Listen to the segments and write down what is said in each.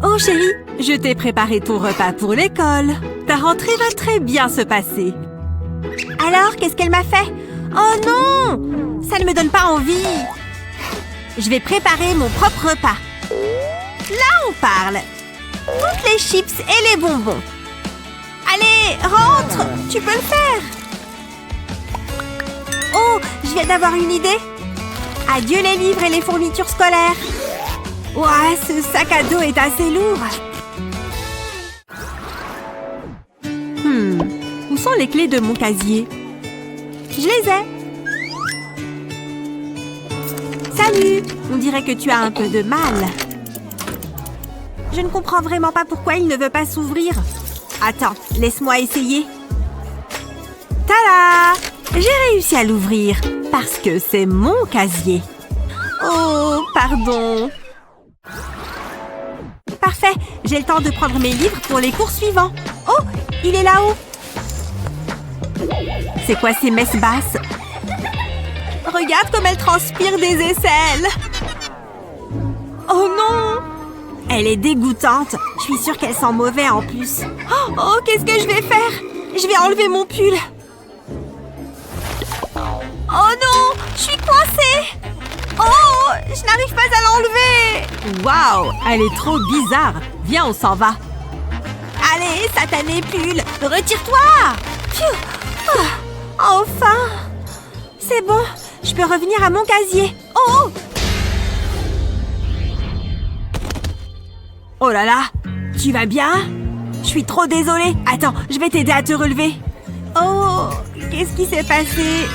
Oh chérie, je t'ai préparé ton repas pour l'école. Ta rentrée va très bien se passer. Alors, qu'est-ce qu'elle m'a fait? Oh non! Ça ne me donne pas envie. Je vais préparer mon propre repas. Là, on parle. Toutes les chips et les bonbons. Allez, rentre! Tu peux le faire! Oh, je viens d'avoir une idée. Adieu les livres et les fournitures scolaires. Ouah, ce sac à dos est assez lourd. Où sont les clés de mon casier? Je les ai. Salut! On dirait que tu as un peu de mal. Je ne comprends vraiment pas pourquoi il ne veut pas s'ouvrir. Attends, laisse-moi essayer. Tada! J'ai réussi à l'ouvrir parce que c'est mon casier. Oh, pardon. Parfait, j'ai le temps de prendre mes livres pour les cours suivants. Oh, il est là-haut. C'est quoi ces messes basses? Regarde comme elle transpire des aisselles. Oh non! Elle est dégoûtante. Je suis sûre qu'elle sent mauvais en plus. Oh, qu'est-ce que je vais faire? Je vais enlever mon pull. Oh non! Je suis coincée! Oh! Je n'arrive pas à l'enlever! Waouh! Elle est trop bizarre! Viens, on s'en va! Allez, satané pull! Retire-toi! Pfiou! Oh, enfin! C'est bon! Je peux revenir à mon casier! Oh! Oh là là! Tu vas bien? Je suis trop désolée! Attends, je vais t'aider à te relever! Oh! Qu'est-ce qui s'est passé?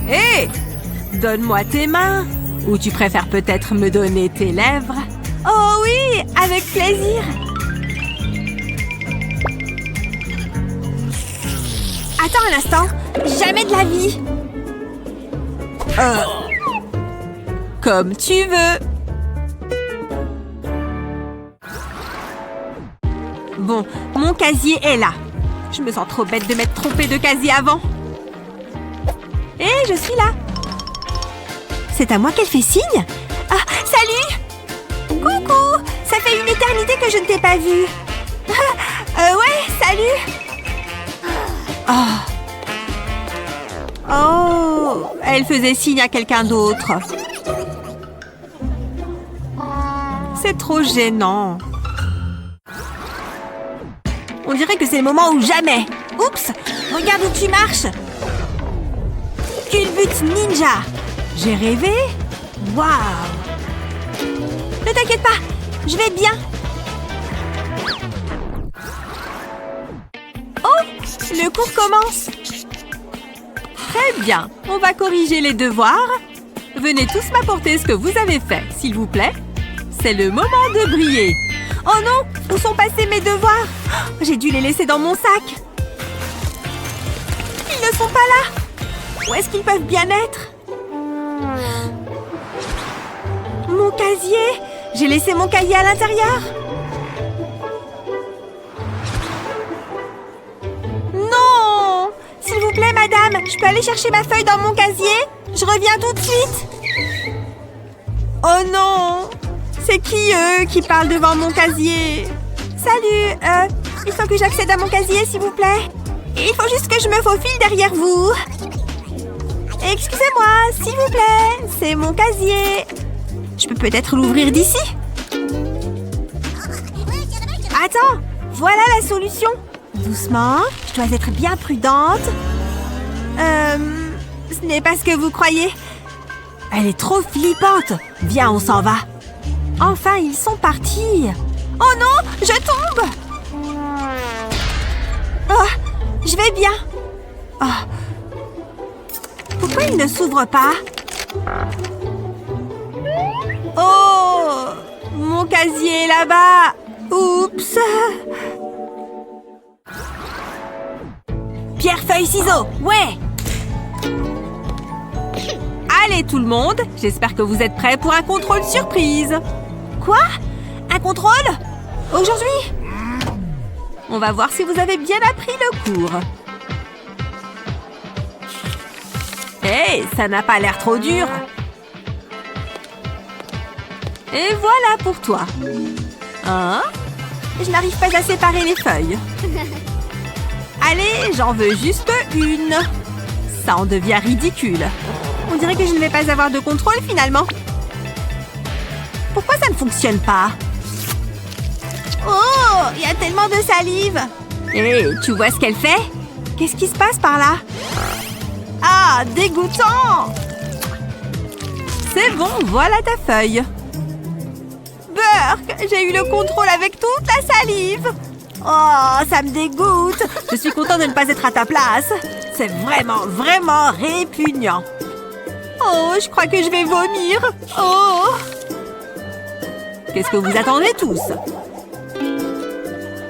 Hé! Donne-moi tes mains! Ou tu préfères peut-être me donner tes lèvres? Oh oui! Avec plaisir! Attends un instant! Jamais de la vie! Comme tu veux! Bon, mon casier est là. Je me sens trop bête de m'être trompée de casier avant. Hé, je suis là! C'est à moi qu'elle fait signe? Ah, salut! Coucou! Ça fait une éternité que je ne t'ai pas vue. Ouais, salut! Oh, elle faisait signe à quelqu'un d'autre. C'est trop gênant. On dirait que c'est le moment ou jamais. Oups! Regarde où tu marches! Culbute ninja! J'ai rêvé? Waouh! Ne t'inquiète pas, je vais bien. Oh! Le cours commence. Très bien, on va corriger les devoirs. Venez tous m'apporter ce que vous avez fait, s'il vous plaît. C'est le moment de briller. Oh non! Où sont passés mes devoirs? J'ai dû les laisser dans mon sac. Ils ne sont pas là. Où est-ce qu'ils peuvent bien être? Mon casier! J'ai laissé mon cahier à l'intérieur. Non! S'il vous plaît, madame, je peux aller chercher ma feuille dans mon casier? Je reviens tout de suite. Oh non! C'est qui, eux, qui parlent devant mon casier? Salut, il faut que j'accède à mon casier, s'il vous plaît. Il faut juste que je me faufile derrière vous. Excusez-moi, s'il vous plaît, c'est mon casier. Je peux peut-être l'ouvrir d'ici? Attends, voilà la solution. Doucement, je dois être bien prudente. Ce n'est pas ce que vous croyez. Elle est trop flippante. Viens, on s'en va. Enfin, ils sont partis. Oh non, je tombe. Oh, je vais bien. Oh. Pourquoi il ne s'ouvre pas? Oh, mon casier est là-bas. Oups. Pierre, feuille, ciseaux. Ouais. Allez tout le monde, j'espère que vous êtes prêts pour un contrôle surprise. Quoi? Un contrôle? Aujourd'hui? On va voir si vous avez bien appris le cours. Hey, ça n'a pas l'air trop dur. Et voilà pour toi. Hein? Je n'arrive pas à séparer les feuilles. Allez, j'en veux juste une. Ça en devient ridicule. On dirait que je ne vais pas avoir de contrôle finalement. Pourquoi ça ne fonctionne pas? Oh, il y a tellement de salive. Hé, tu vois ce qu'elle fait? Qu'est-ce qui se passe par là? Ah, dégoûtant! C'est bon, voilà ta feuille. Burk, j'ai eu le contrôle avec toute la salive. Oh, ça me dégoûte. Je suis contente de ne pas être à ta place. C'est vraiment, vraiment répugnant. Oh, je crois que je vais vomir. Oh! Qu'est-ce que vous attendez tous?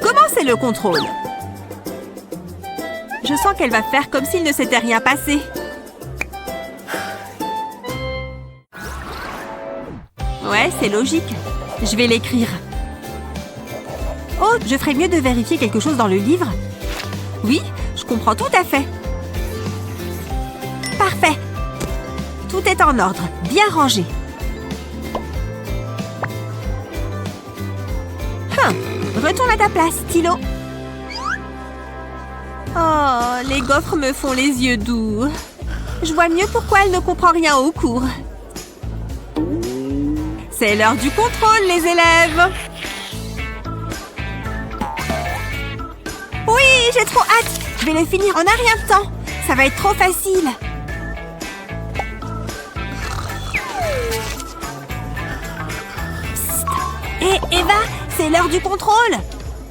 Comment c'est le contrôle? Je sens qu'elle va faire comme s'il ne s'était rien passé. Ouais, c'est logique. Je vais l'écrire. Oh, je ferais mieux de vérifier quelque chose dans le livre. Oui, je comprends tout à fait. Parfait. Tout est en ordre, bien rangé. Retourne à ta place, stylo. Oh, les gaufres me font les yeux doux. Je vois mieux pourquoi elle ne comprend rien au cours. C'est l'heure du contrôle, les élèves. Oui, j'ai trop hâte. Je vais le finir en un rien de temps. Ça va être trop facile. Psst. Hé, Eva, c'est l'heure du contrôle.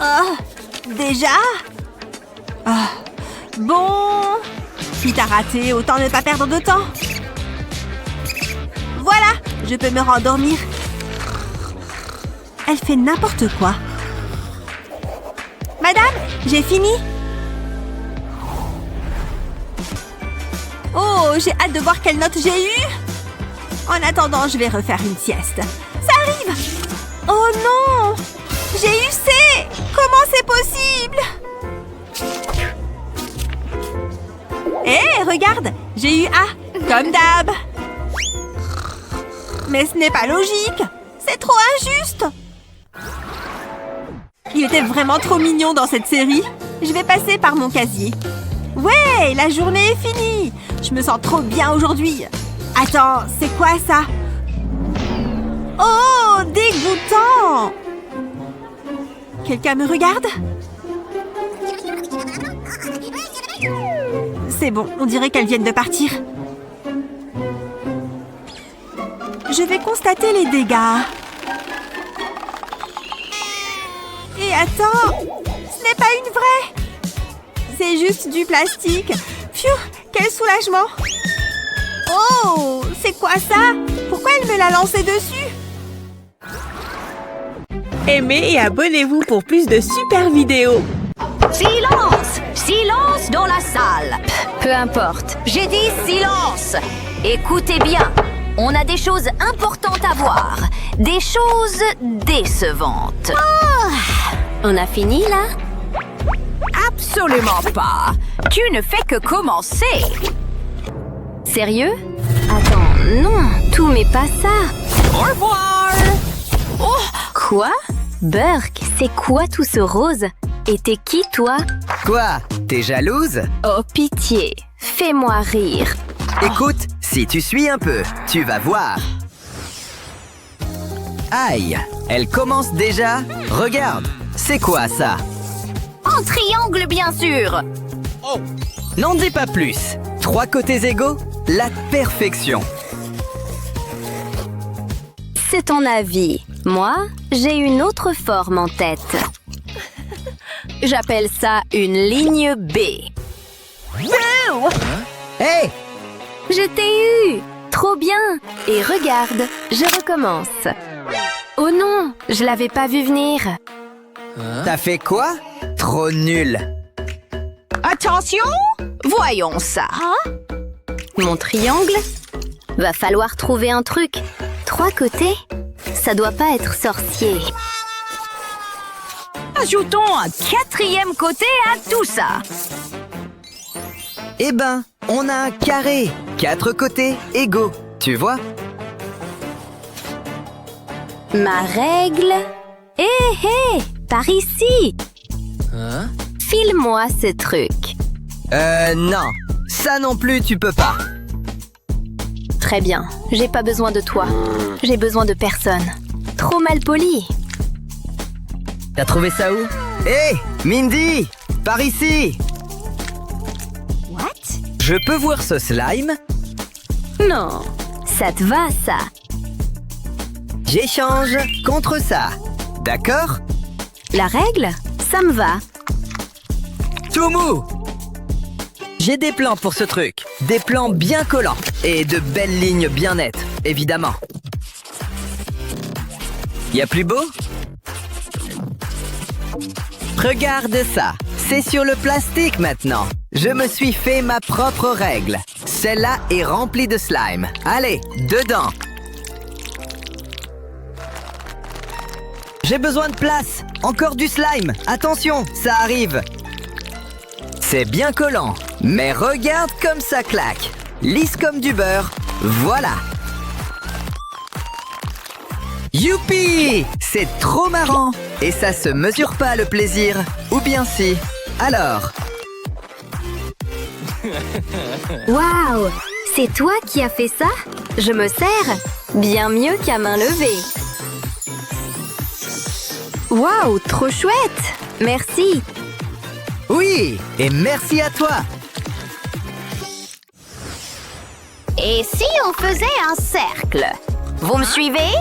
Oh, déjà? Oh, bon. Si t'as raté, autant ne pas perdre de temps. Voilà, je peux me rendormir. Elle fait n'importe quoi. Madame, j'ai fini. Oh, j'ai hâte de voir quelle note j'ai eue. En attendant, je vais refaire une sieste. Ça arrive. Oh non! J'ai eu C! Comment c'est possible? Hé, regarde! J'ai eu A, comme d'hab. Mais ce n'est pas logique. C'est trop injuste. Il était vraiment trop mignon dans cette série. Je vais passer par mon casier. Ouais, la journée est finie. Je me sens trop bien aujourd'hui. Attends, c'est quoi ça? Oh, dégoûtant! Quelqu'un me regarde? C'est bon, on dirait qu'elles viennent de partir. Je vais constater les dégâts. Et attends, ce n'est pas une vraie. C'est juste du plastique. Pfiou, quel soulagement. Oh, c'est quoi ça? Pourquoi elle me l'a lancé dessus? Aimez et abonnez-vous pour plus de super vidéos. Silence! Silence dans la salle! Peu importe. J'ai dit silence! Écoutez bien. On a des choses importantes à voir. Des choses décevantes. Oh, on a fini, là? Absolument pas. Tu ne fais que commencer. Sérieux? Attends, non, tout mais pas ça. Au revoir! Oh! Quoi? Burk, c'est quoi tout ce rose? Et t'es qui, toi? Quoi? T'es jalouse? Oh, pitié, fais-moi rire. Écoute, si tu suis un peu, tu vas voir. Aïe, elle commence déjà? Regarde, c'est quoi ça? En triangle, bien sûr! N'en dis pas plus. 3 côtés égaux? La perfection. C'est ton avis. Moi, j'ai une autre forme en tête. J'appelle ça une ligne B. Hey! Je t'ai eu! Trop bien! Et regarde, je recommence. Oh non, je l'avais pas vu venir. T'as fait quoi? Trop nul. Attention! Voyons ça. Mon triangle? Va falloir trouver un truc. 3 côtés? Ça doit pas être sorcier. Ajoutons un 4e côté à tout ça. Eh ben, on a un carré. 4 côtés égaux, tu vois? Ma règle. Hé, par ici. File-moi ce truc. Non. Ça non plus, tu peux pas. Très bien, j'ai pas besoin de toi. J'ai besoin de personne. Trop mal poli. T'as trouvé ça où? Hé, Mindy! Par ici! What? Je peux voir ce slime? Non, ça te va, ça. J'échange contre ça. D'accord? La règle, ça me va. Tout mou! J'ai des plans pour ce truc. Des plans bien collants. Et de belles lignes bien nettes, évidemment. Y a plus beau? Regarde ça. C'est sur le plastique maintenant. Je me suis fait ma propre règle. Celle-là est remplie de slime. Allez, dedans. J'ai besoin de place. Encore du slime. Attention, ça arrive. C'est bien collant. Mais regarde comme ça claque. Lisse comme du beurre. Voilà. Youpi! C'est trop marrant. Et ça se mesure pas le plaisir. Ou bien si. Alors. Waouh! C'est toi qui as fait ça? Je me sers bien mieux qu'à main levée. Waouh, trop chouette! Merci. Oui! Et merci à toi. Et si on faisait un cercle? Vous me suivez?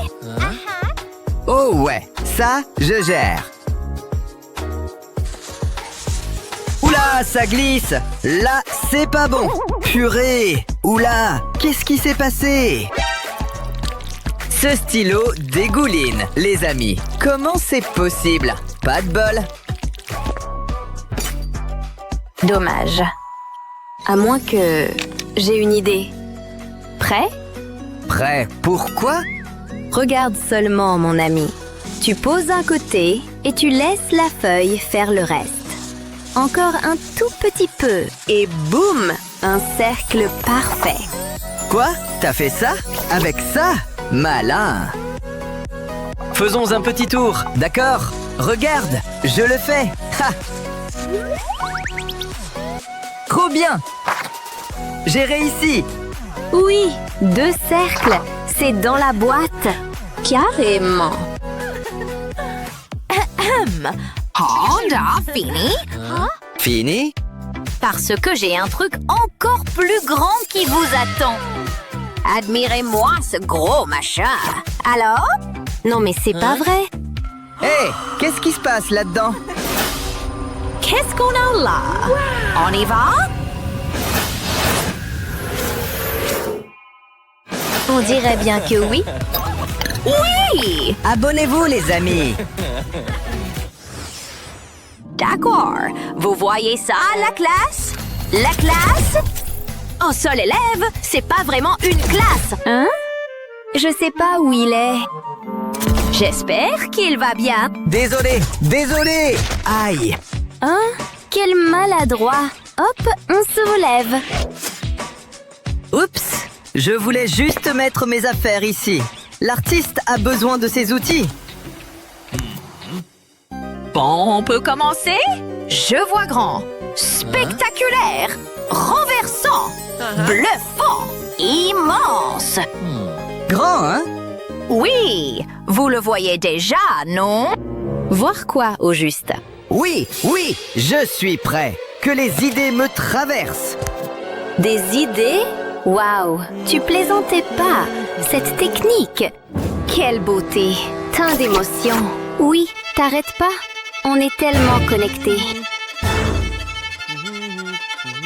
Oh ouais, ça, je gère. Oula, ça glisse. Là, c'est pas bon. Purée. Oula, qu'est-ce qui s'est passé? Ce stylo dégouline, les amis. Comment c'est possible? Pas de bol. Dommage. À moins que... j'ai une idée. Prêt? Prêt? Pourquoi? Regarde seulement, mon ami. Tu poses un côté et tu laisses la feuille faire le reste. Encore un tout petit peu et boum! Un cercle parfait. Quoi? T'as fait ça? Avec ça? Malin! Faisons un petit tour, d'accord? Regarde, je le fais! Ha! Trop bien! J'ai réussi! Oui, 2 cercles. C'est dans la boîte. Carrément. Honda, fini? Fini? Parce que j'ai un truc encore plus grand qui vous attend. Admirez-moi ce gros machin. Alors? Non mais c'est pas vrai. Hé, qu'est-ce qui se passe là-dedans? Qu'est-ce qu'on a là? On y va? On dirait bien que oui. Oui! Abonnez-vous, les amis! D'accord. Vous voyez ça, la classe? La classe? Un seul élève, c'est pas vraiment une classe. Hein? Je sais pas où il est. J'espère qu'il va bien. Désolé, désolé! Aïe! Hein? Quel maladroit. Hop, on se relève. Oups! Je voulais juste mettre mes affaires ici. L'artiste a besoin de ses outils. Bon, on peut commencer? Je vois grand, spectaculaire, renversant, bluffant, immense. Grand, hein? Oui, vous le voyez déjà, non? Voir quoi, au juste? Oui, oui, je suis prêt. Que les idées me traversent. Des idées? Waouh, tu plaisantais pas. Cette technique. Quelle beauté, tant d'émotions. Oui, t'arrêtes pas. On est tellement connectés.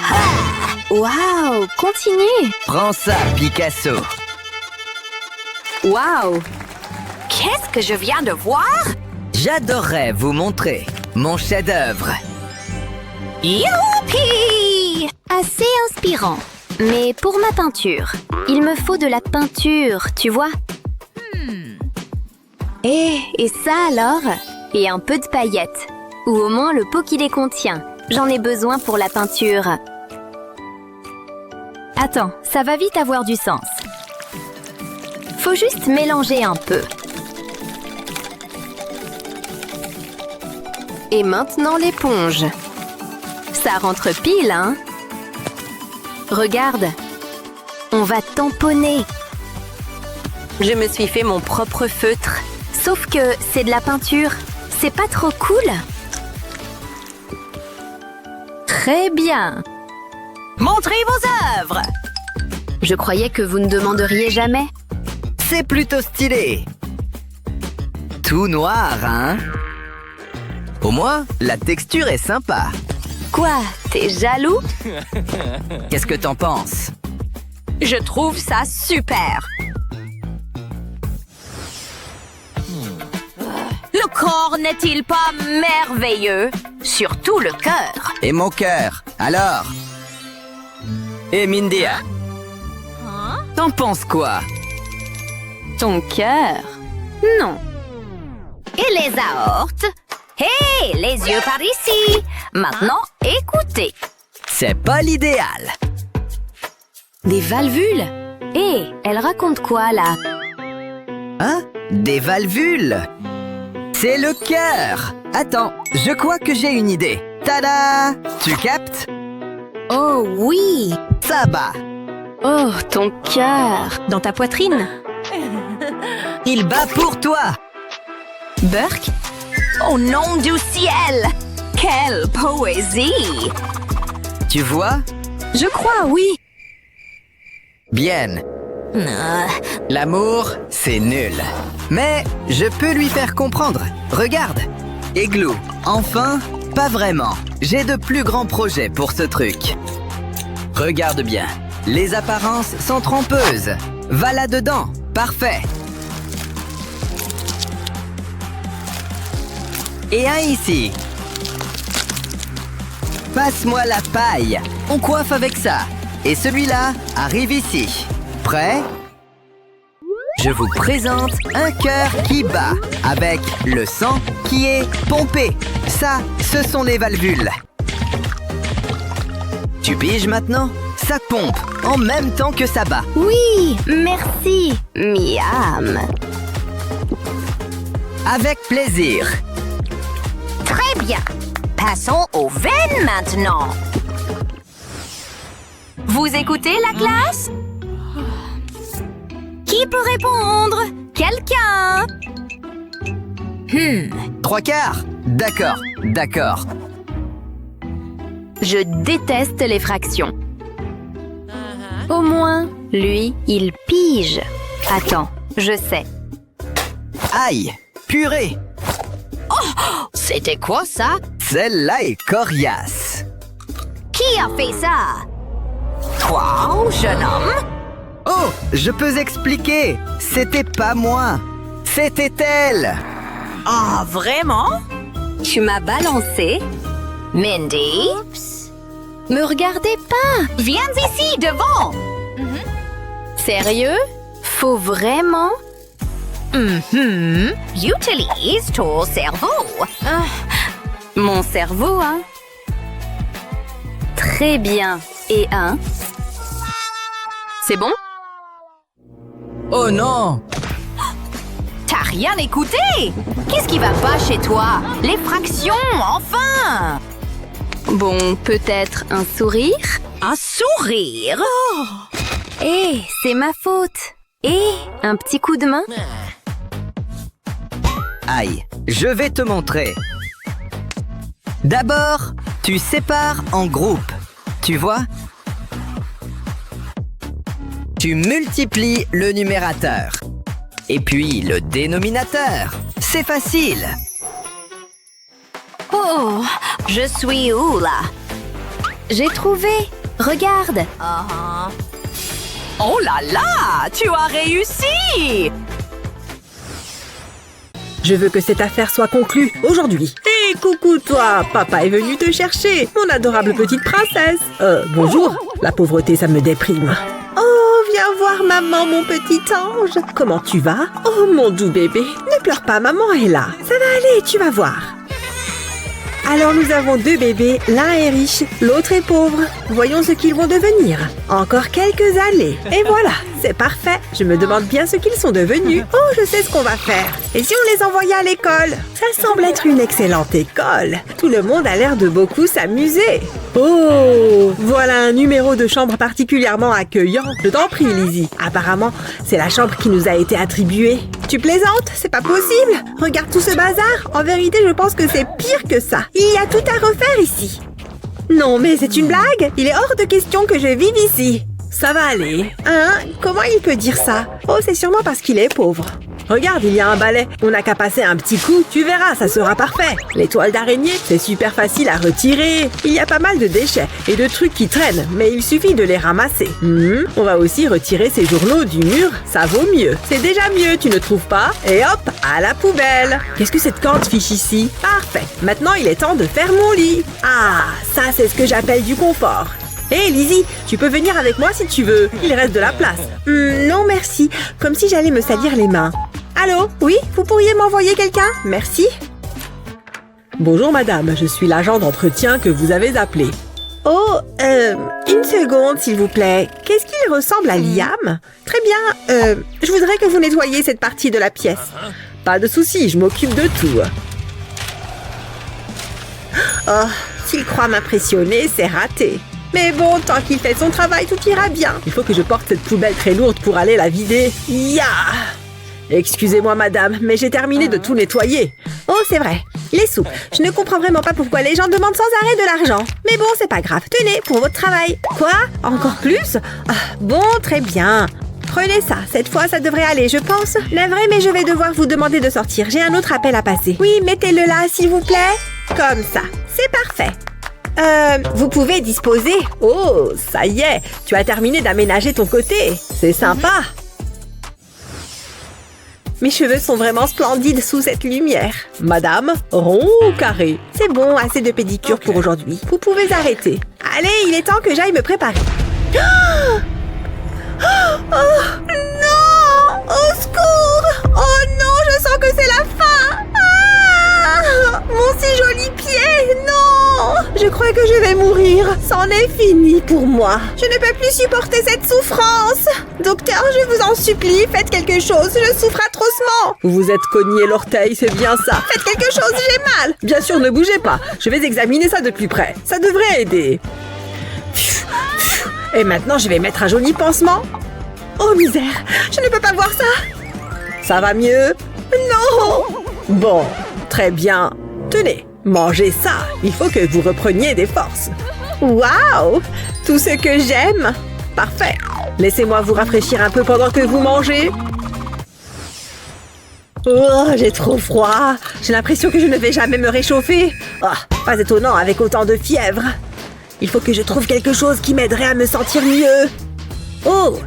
Ah, waouh, continue. Prends ça, Picasso. Waouh. Qu'est-ce que je viens de voir? J'adorerais vous montrer mon chef-d'œuvre. Youpi! Assez inspirant. Mais pour ma peinture, il me faut de la peinture, tu vois? Et ça alors? Et un peu de paillettes. Ou au moins le pot qui les contient. J'en ai besoin pour la peinture. Attends, ça va vite avoir du sens. Faut juste mélanger un peu. Et maintenant l'éponge. Ça rentre pile, hein? Regarde. On va tamponner. Je me suis fait mon propre feutre. Sauf que c'est de la peinture. C'est pas trop cool? Très bien. Montrez vos œuvres! Je croyais que vous ne demanderiez jamais. C'est plutôt stylé. Tout noir, hein? Au moins, la texture est sympa. Quoi? T'es jaloux? Qu'est-ce que t'en penses? Je trouve ça super. Le corps n'est-il pas merveilleux? Surtout le cœur. Et mon cœur, alors? Et Mindy, t'en penses quoi? Ton cœur? Non. Et les aortes? Hé, les yeux par ici. Maintenant, écoutez. C'est pas l'idéal. Des valvules? Hé, elle raconte quoi, là? Hein? Des valvules? C'est le cœur. Attends, je crois que j'ai une idée. Tada! Tu captes? Oh oui! Ça bat. Oh, ton cœur! Dans ta poitrine? Il bat pour toi. Burke? Au nom du ciel! Quelle poésie! Tu vois? Je crois, oui. Bien. L'amour, c'est nul. Mais je peux lui faire comprendre. Regarde. Igloo. Enfin, pas vraiment. J'ai de plus grands projets pour ce truc. Regarde bien. Les apparences sont trompeuses. Va là-dedans. Parfait. Et un ici. Passe-moi la paille. On coiffe avec ça. Et celui-là arrive ici. Prêt? Je vous présente un cœur qui bat avec le sang qui est pompé. Ça, ce sont les valvules. Tu piges maintenant? Ça pompe en même temps que ça bat. Oui, merci, Miam. Avec plaisir. Très bien. Passons aux veines maintenant. Vous écoutez la classe? Qui peut répondre? Quelqu'un? 3/4. D'accord, d'accord. Je déteste les fractions. Au moins, lui, il pige. Attends, je sais. Aïe, purée. C'était quoi ça? Celle-là est coriace. Qui a fait ça? Toi, jeune homme? Oh, je peux expliquer. C'était pas moi. C'était elle. Ah, vraiment? Tu m'as balancé? Mindy? Me regardez pas! Viens ici, devant! Sérieux? Faut vraiment? Utilise ton cerveau! Mon cerveau, hein? Très bien. Et un? C'est bon? Oh non. T'as rien écouté? Qu'est-ce qui va pas chez toi? Les fractions, enfin! Bon, peut-être un sourire? Un sourire? Hé, c'est ma faute. Et un petit coup de main? Aïe, je vais te montrer. D'abord, tu sépares en groupes. Tu vois? Tu multiplies le numérateur. Et puis le dénominateur. C'est facile. Oh, je suis où là? J'ai trouvé. Regarde. Oh là là, tu as réussi! Je veux que cette affaire soit conclue aujourd'hui. Hé, coucou toi! Papa est venu te chercher, mon adorable petite princesse. Bonjour. La pauvreté, ça me déprime. Oh, viens voir maman, mon petit ange. Comment tu vas? Oh, mon doux bébé. Ne pleure pas, maman est là. Ça va aller, tu vas voir. Alors nous avons 2 bébés, l'un est riche, l'autre est pauvre. Voyons ce qu'ils vont devenir. Encore quelques années. Et voilà, C'est parfait. Je me demande bien ce qu'ils sont devenus. Oh, je sais ce qu'on va faire. Et si on les envoyait à l'école? Ça semble être une excellente école. Tout le monde a l'air de beaucoup s'amuser. Oh, voilà un numéro de chambre particulièrement accueillant. Je t'en prie, Lizzie. Apparemment, c'est la chambre qui nous a été attribuée. Tu plaisantes? C'est pas possible. Regarde tout ce bazar. En vérité, je pense que c'est pire que ça. Il y a tout à refaire ici. Non, mais c'est une blague. Il est hors de question que je vive ici. Ça va aller. Hein? Comment il peut dire ça? Oh, c'est sûrement parce qu'il est pauvre. Regarde, il y a un balai. On n'a qu'à passer un petit coup. Tu verras, ça sera parfait. Les toiles d'araignée, c'est super facile à retirer. Il y a pas mal de déchets et de trucs qui traînent, mais il suffit de les ramasser. On va aussi retirer ces journaux du mur. Ça vaut mieux. C'est déjà mieux, tu ne trouves pas? Et hop, à la poubelle. Qu'est-ce que cette corde fiche ici? Parfait. Maintenant, il est temps de faire mon lit. Ah, ça, c'est ce que j'appelle du confort. Hé, Lizzie, tu peux venir avec moi si tu veux. Il reste de la place. Non, merci. Comme si j'allais me salir les mains. Allô? Oui? Vous pourriez m'envoyer quelqu'un? Merci. Bonjour, madame. Je suis l'agent d'entretien que vous avez appelé. Oh, une seconde, s'il vous plaît. Qu'est-ce qu'il ressemble à Liam? Très bien. Je voudrais que vous nettoyiez cette partie de la pièce. Pas de souci, je m'occupe de tout. Oh, s'il croit m'impressionner, c'est raté. Mais bon, tant qu'il fait son travail, tout ira bien. Il faut que je porte cette poubelle très lourde pour aller la vider. Ya! Excusez-moi, madame, mais j'ai terminé de tout nettoyer. Oh, c'est vrai. Les sous. Je ne comprends vraiment pas pourquoi les gens demandent sans arrêt de l'argent. Mais bon, c'est pas grave. Tenez, pour votre travail. Quoi? Encore plus? Ah, bon, très bien. Prenez ça. Cette fois, ça devrait aller, je pense. Navré, mais je vais devoir vous demander de sortir. J'ai un autre appel à passer. Oui, mettez-le là, s'il vous plaît. Comme ça. C'est parfait. Vous pouvez disposer. Oh, ça y est, tu as terminé d'aménager ton côté. C'est sympa. Mes cheveux sont vraiment splendides sous cette lumière. Madame, rond ou carré? C'est bon, assez de pédicure pour aujourd'hui. Vous pouvez arrêter. Allez, il est temps que j'aille me préparer. Oh, non! Au secours! Oh non, je sens que c'est la fin! Mon si joli pied! Non! Je crois que je vais mourir. C'en est fini pour moi. Je ne peux plus supporter cette souffrance. Docteur, je vous en supplie, faites quelque chose. Je souffre atrocement. Vous vous êtes cogné l'orteil, c'est bien ça. Faites quelque chose, j'ai mal. Bien sûr, ne bougez pas. Je vais examiner ça de plus près. Ça devrait aider. Et maintenant, je vais mettre un joli pansement. Oh misère, je ne peux pas voir ça. Ça va mieux? Non! Bon, très bien. Tenez, mangez ça. Il faut que vous repreniez des forces. Waouh! Tout ce que j'aime. Parfait. Laissez-moi vous rafraîchir un peu pendant que vous mangez. Oh, j'ai trop froid. J'ai l'impression que je ne vais jamais me réchauffer. Oh, pas étonnant avec autant de fièvre. Il faut que je trouve quelque chose qui m'aiderait à me sentir mieux. Oh!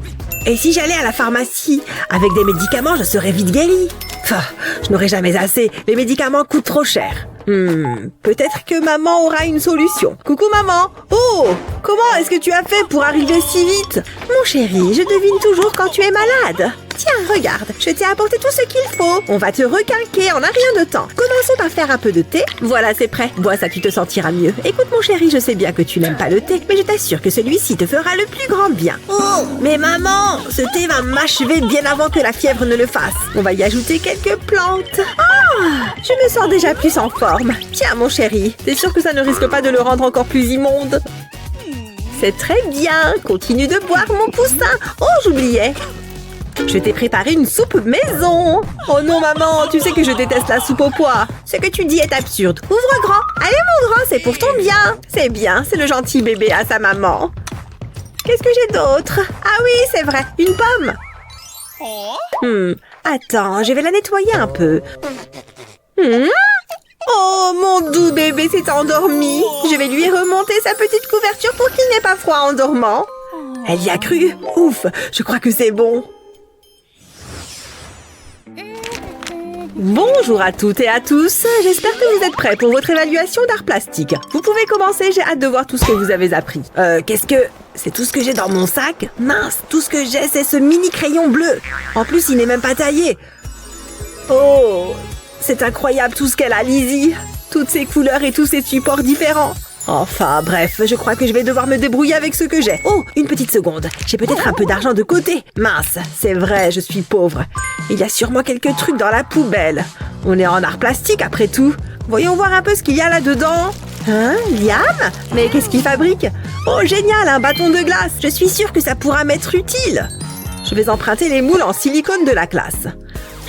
Et si j'allais à la pharmacie? Avec des médicaments, je serais vite guérie. Enfin, je n'aurai jamais assez. Les médicaments coûtent trop cher. Peut-être que maman aura une solution. Coucou maman. Oh, comment est-ce que tu as fait pour arriver si vite? Mon chéri, je devine toujours quand tu es malade. Tiens, regarde, je t'ai apporté tout ce qu'il faut. On va te requinquer en un rien de temps. Commençons par faire un peu de thé. Voilà, c'est prêt. Bois ça, tu te sentiras mieux. Écoute mon chéri, je sais bien que tu n'aimes pas le thé, mais je t'assure que celui-ci te fera le plus grand bien. Oh, mais maman, ce thé va m'achever bien avant que la fièvre ne le fasse. On va y ajouter quelques plantes. Ah, je me sens déjà plus en forme. Tiens mon chéri, t'es sûr que ça ne risque pas de le rendre encore plus immonde? C'est très bien. Continue de boire mon poussin. Oh, j'oubliais. Je t'ai préparé une soupe maison. Oh non maman, tu sais que je déteste la soupe aux pois. Ce que tu dis est absurde. Ouvre grand. Allez mon grand, c'est pour ton bien. C'est bien, c'est le gentil bébé à sa maman. Qu'est-ce que j'ai d'autre? Ah oui, c'est vrai, une pomme. Attends, je vais la nettoyer un peu. Oh, mon doux bébé s'est endormi. Je vais lui remonter sa petite couverture pour qu'il n'ait pas froid en dormant. Elle y a cru. Ouf, je crois que c'est bon. Bonjour à toutes et à tous. J'espère que vous êtes prêts pour votre évaluation d'art plastique. Vous pouvez commencer, j'ai hâte de voir tout ce que vous avez appris. Qu'est-ce que... C'est tout ce que j'ai dans mon sac? Mince, tout ce que j'ai, c'est ce mini crayon bleu. En plus, il n'est même pas taillé. Oh, c'est incroyable tout ce qu'elle a, Lizzie. Toutes ces couleurs et tous ces supports différents. Enfin, bref, je crois que je vais devoir me débrouiller avec ce que j'ai. Oh, une petite seconde. J'ai peut-être un peu d'argent de côté. Mince, c'est vrai, je suis pauvre. Il y a sûrement quelques trucs dans la poubelle. On est en art plastique après tout. Voyons voir un peu ce qu'il y a là-dedans. Hein, Liam? Mais qu'est-ce qu'il fabrique? Oh, génial, un bâton de glace. Je suis sûre que ça pourra m'être utile. Je vais emprunter les moules en silicone de la classe.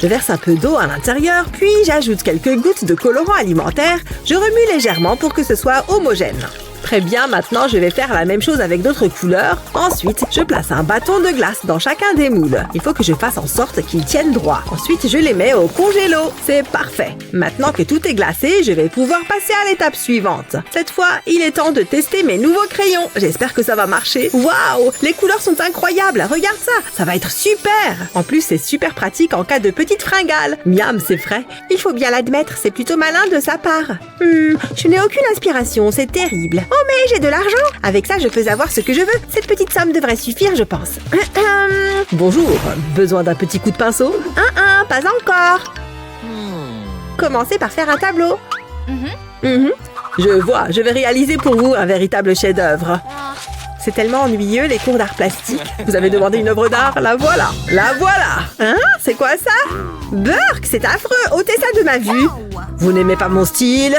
Je verse un peu d'eau à l'intérieur, puis j'ajoute quelques gouttes de colorant alimentaire. Je remue légèrement pour que ce soit homogène. Très bien, maintenant je vais faire la même chose avec d'autres couleurs. Ensuite, je place un bâton de glace dans chacun des moules. Il faut que je fasse en sorte qu'ils tiennent droit. Ensuite, je les mets au congélo. C'est parfait. Maintenant que tout est glacé, je vais pouvoir passer à l'étape suivante. Cette fois, il est temps de tester mes nouveaux crayons. J'espère que ça va marcher. Waouh! Les couleurs sont incroyables. Regarde ça. Ça va être super. En plus, c'est super pratique en cas de petite fringale. Miam, c'est vrai. Il faut bien l'admettre, c'est plutôt malin de sa part. Je n'ai aucune inspiration, c'est terrible. Oh, mais j'ai de l'argent. Avec ça, je peux avoir ce que je veux. Cette petite somme devrait suffire, je pense. Bonjour, besoin d'un petit coup de pinceau? Pas encore. Commencez par faire un tableau. Je vois, je vais réaliser pour vous un véritable chef-d'œuvre. C'est tellement ennuyeux, les cours d'art plastique. Vous avez demandé une œuvre d'art, la voilà. La voilà. Hein? C'est quoi ça? Burk, c'est affreux. Ôtez ça de ma vue. Vous n'aimez pas mon style?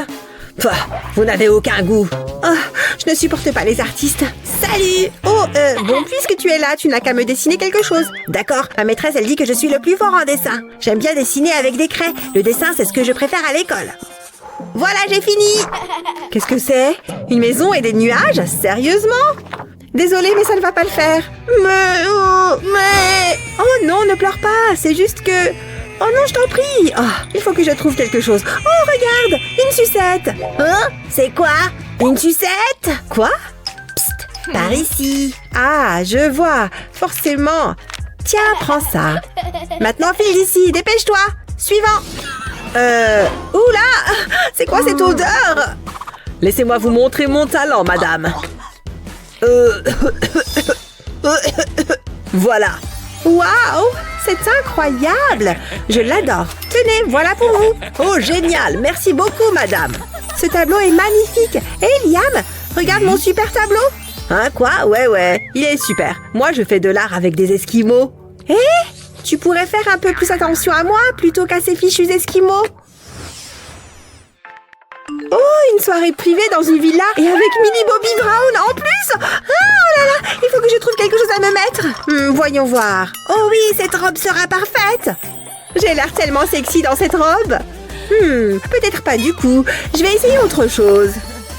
Pah, vous n'avez aucun goût. Oh, je ne supporte pas les artistes. Salut! Oh, bon, puisque tu es là, tu n'as qu'à me dessiner quelque chose. D'accord, ma maîtresse, elle dit que je suis le plus fort en dessin. J'aime bien dessiner avec des craies. Le dessin, c'est ce que je préfère à l'école. Voilà, j'ai fini! Qu'est-ce que c'est? Une maison et des nuages? Sérieusement? Désolée, mais ça ne va pas le faire. Mais... Oh non, ne pleure pas, c'est juste que... Oh non, je t'en prie. Oh, il faut que je trouve quelque chose. Oh, regarde, une sucette. Hein? C'est quoi? Une sucette? Quoi? Psst, par ici. Ah, je vois, forcément. Tiens, prends ça. Maintenant, file d'ici, dépêche-toi. Suivant. Oula, c'est quoi cette odeur? Laissez-moi vous montrer mon talent, madame. Voilà. Waouh, c'est incroyable. Je l'adore. Tenez, voilà pour vous. Oh, génial. Merci beaucoup, madame. Ce tableau est magnifique. Hé, Liam, regarde mon super tableau. Hein, quoi? Ouais. Il est super. Moi, je fais de l'art avec des esquimaux. Hé, tu pourrais faire un peu plus attention à moi plutôt qu'à ces fichus esquimaux. Oh, une soirée privée dans une villa et avec Millie Bobby Brown en plus. Ah, oh là là, il faut que je trouve quelque chose à me mettre. Voyons voir. Oh oui, cette robe sera parfaite. J'ai l'air tellement sexy dans cette robe. Peut-être pas du coup. Je vais essayer autre chose.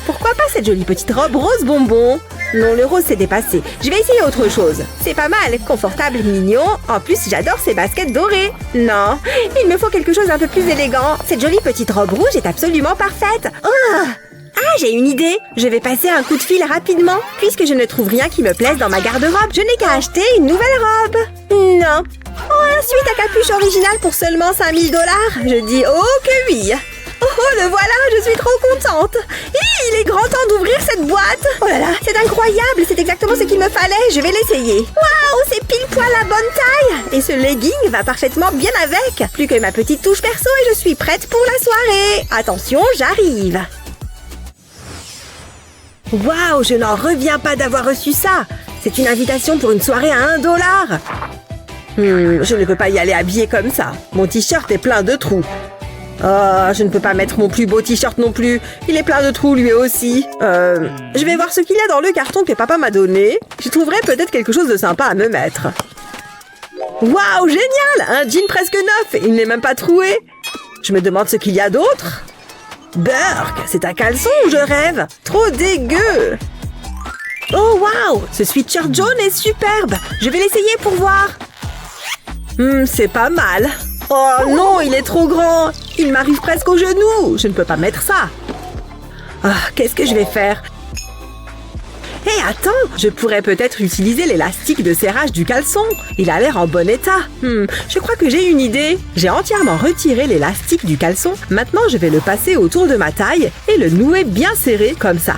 Pourquoi pas cette jolie petite robe rose bonbon? Non, le rose s'est dépassé. Je vais essayer autre chose. C'est pas mal, confortable, mignon. En plus, j'adore ces baskets dorées. Non, il me faut quelque chose d'un peu plus élégant. Cette jolie petite robe rouge est absolument parfaite. Oh! Ah, j'ai une idée. Je vais passer un coup de fil rapidement. Puisque je ne trouve rien qui me plaise dans ma garde-robe, je n'ai qu'à acheter une nouvelle robe. Non. Oh, un sweat à capuche original pour seulement 5 000 $. Je dis oh que oui. Oh, le voilà, je suis trop contente. Il est grand temps d'ouvrir cette boîte. Oh là là, c'est incroyable, c'est exactement ce qu'il me fallait. Je vais l'essayer. Waouh, c'est pile poil la bonne taille. Et ce legging va parfaitement bien avec. Plus que ma petite touche perso et je suis prête pour la soirée. Attention, j'arrive. Waouh, je n'en reviens pas d'avoir reçu ça. C'est une invitation pour une soirée à $1. Je ne peux pas y aller habillée comme ça. Mon t-shirt est plein de trous. Oh, je ne peux pas mettre mon plus beau t-shirt non plus. Il est plein de trous lui aussi. Je vais voir ce qu'il y a dans le carton que papa m'a donné. J'y trouverai peut-être quelque chose de sympa à me mettre. Waouh, génial! Un jean presque neuf. Il n'est même pas troué. Je me demande ce qu'il y a d'autre. Burk, c'est un caleçon ou je rêve? Trop dégueu. Oh waouh, ce sweatshirt jaune est superbe. Je vais l'essayer pour voir. C'est pas mal. Oh non, il est trop grand. Il m'arrive presque aux genoux. Je ne peux pas mettre ça. Ah, qu'est-ce que je vais faire? Hé, attends, je pourrais peut-être utiliser l'élastique de serrage du caleçon. Il a l'air en bon état. Je crois que j'ai une idée. J'ai entièrement retiré l'élastique du caleçon. Maintenant, je vais le passer autour de ma taille et le nouer bien serré comme ça.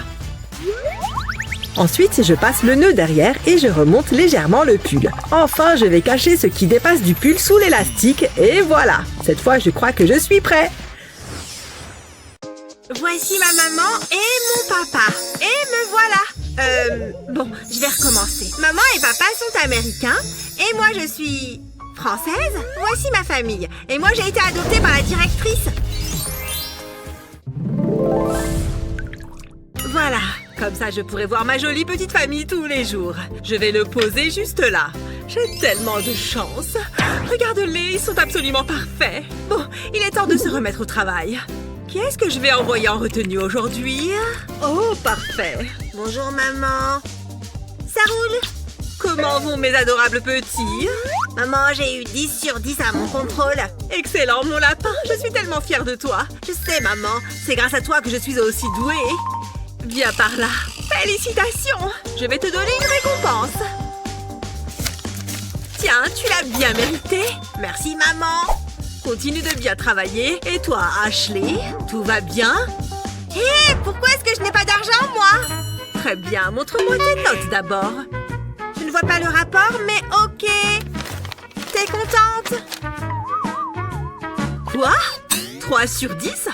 Ensuite, je passe le nœud derrière et je remonte légèrement le pull. Enfin, je vais cacher ce qui dépasse du pull sous l'élastique et voilà. Cette fois, je crois que je suis prêt. Voici ma maman et mon papa. Et me voilà. Bon, je vais recommencer. Maman et papa sont américains et moi je suis française. Voici ma famille. Et moi j'ai été adoptée par la directrice. Voilà, comme ça je pourrai voir ma jolie petite famille tous les jours. Je vais le poser juste là. J'ai tellement de chance. Regarde-les, ils sont absolument parfaits. Bon, il est temps de se remettre au travail. Qui est-ce que je vais envoyer en retenue aujourd'hui? Oh, parfait. Bonjour, maman. Ça roule? Comment vont mes adorables petits? Maman, j'ai eu 10 sur 10 à mon contrôle. Excellent, mon lapin. Je suis tellement fière de toi. Je sais, maman. C'est grâce à toi que je suis aussi douée. Viens par là. Félicitations. Je vais te donner une récompense. Tiens, tu l'as bien mérité. Merci, maman. Continue de bien travailler. Et toi, Ashley, tout va bien? Hé, pourquoi est-ce que je n'ai pas d'argent, moi? Très bien, montre-moi tes notes d'abord. Je ne vois pas le rapport, mais ok. T'es contente? Quoi? 3 sur 10?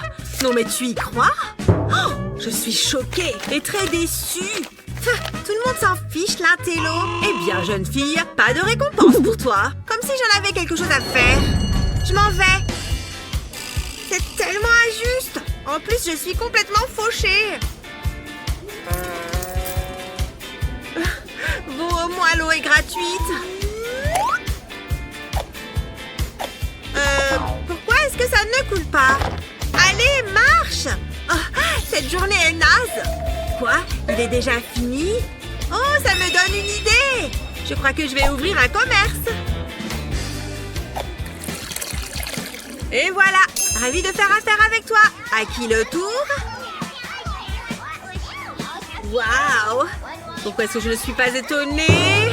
Non, mais tu y crois? Oh, je suis choquée et très déçue. Tout le monde s'en fiche, l'intello. Eh bien, jeune fille, pas de récompense pour toi. Comme si j'en avais quelque chose à faire. Je m'en vais. C'est tellement injuste. En plus, je suis complètement fauchée. Bon, au moins l'eau est gratuite. Pourquoi est-ce que ça ne coule pas? Allez, marche! Oh, cette journée est naze. Quoi? Il est déjà fini? Oh, ça me donne une idée. Je crois que je vais ouvrir un commerce. Et voilà, ravie de faire affaire avec toi. À qui le tour? Waouh! Pourquoi est-ce que je ne suis pas étonnée?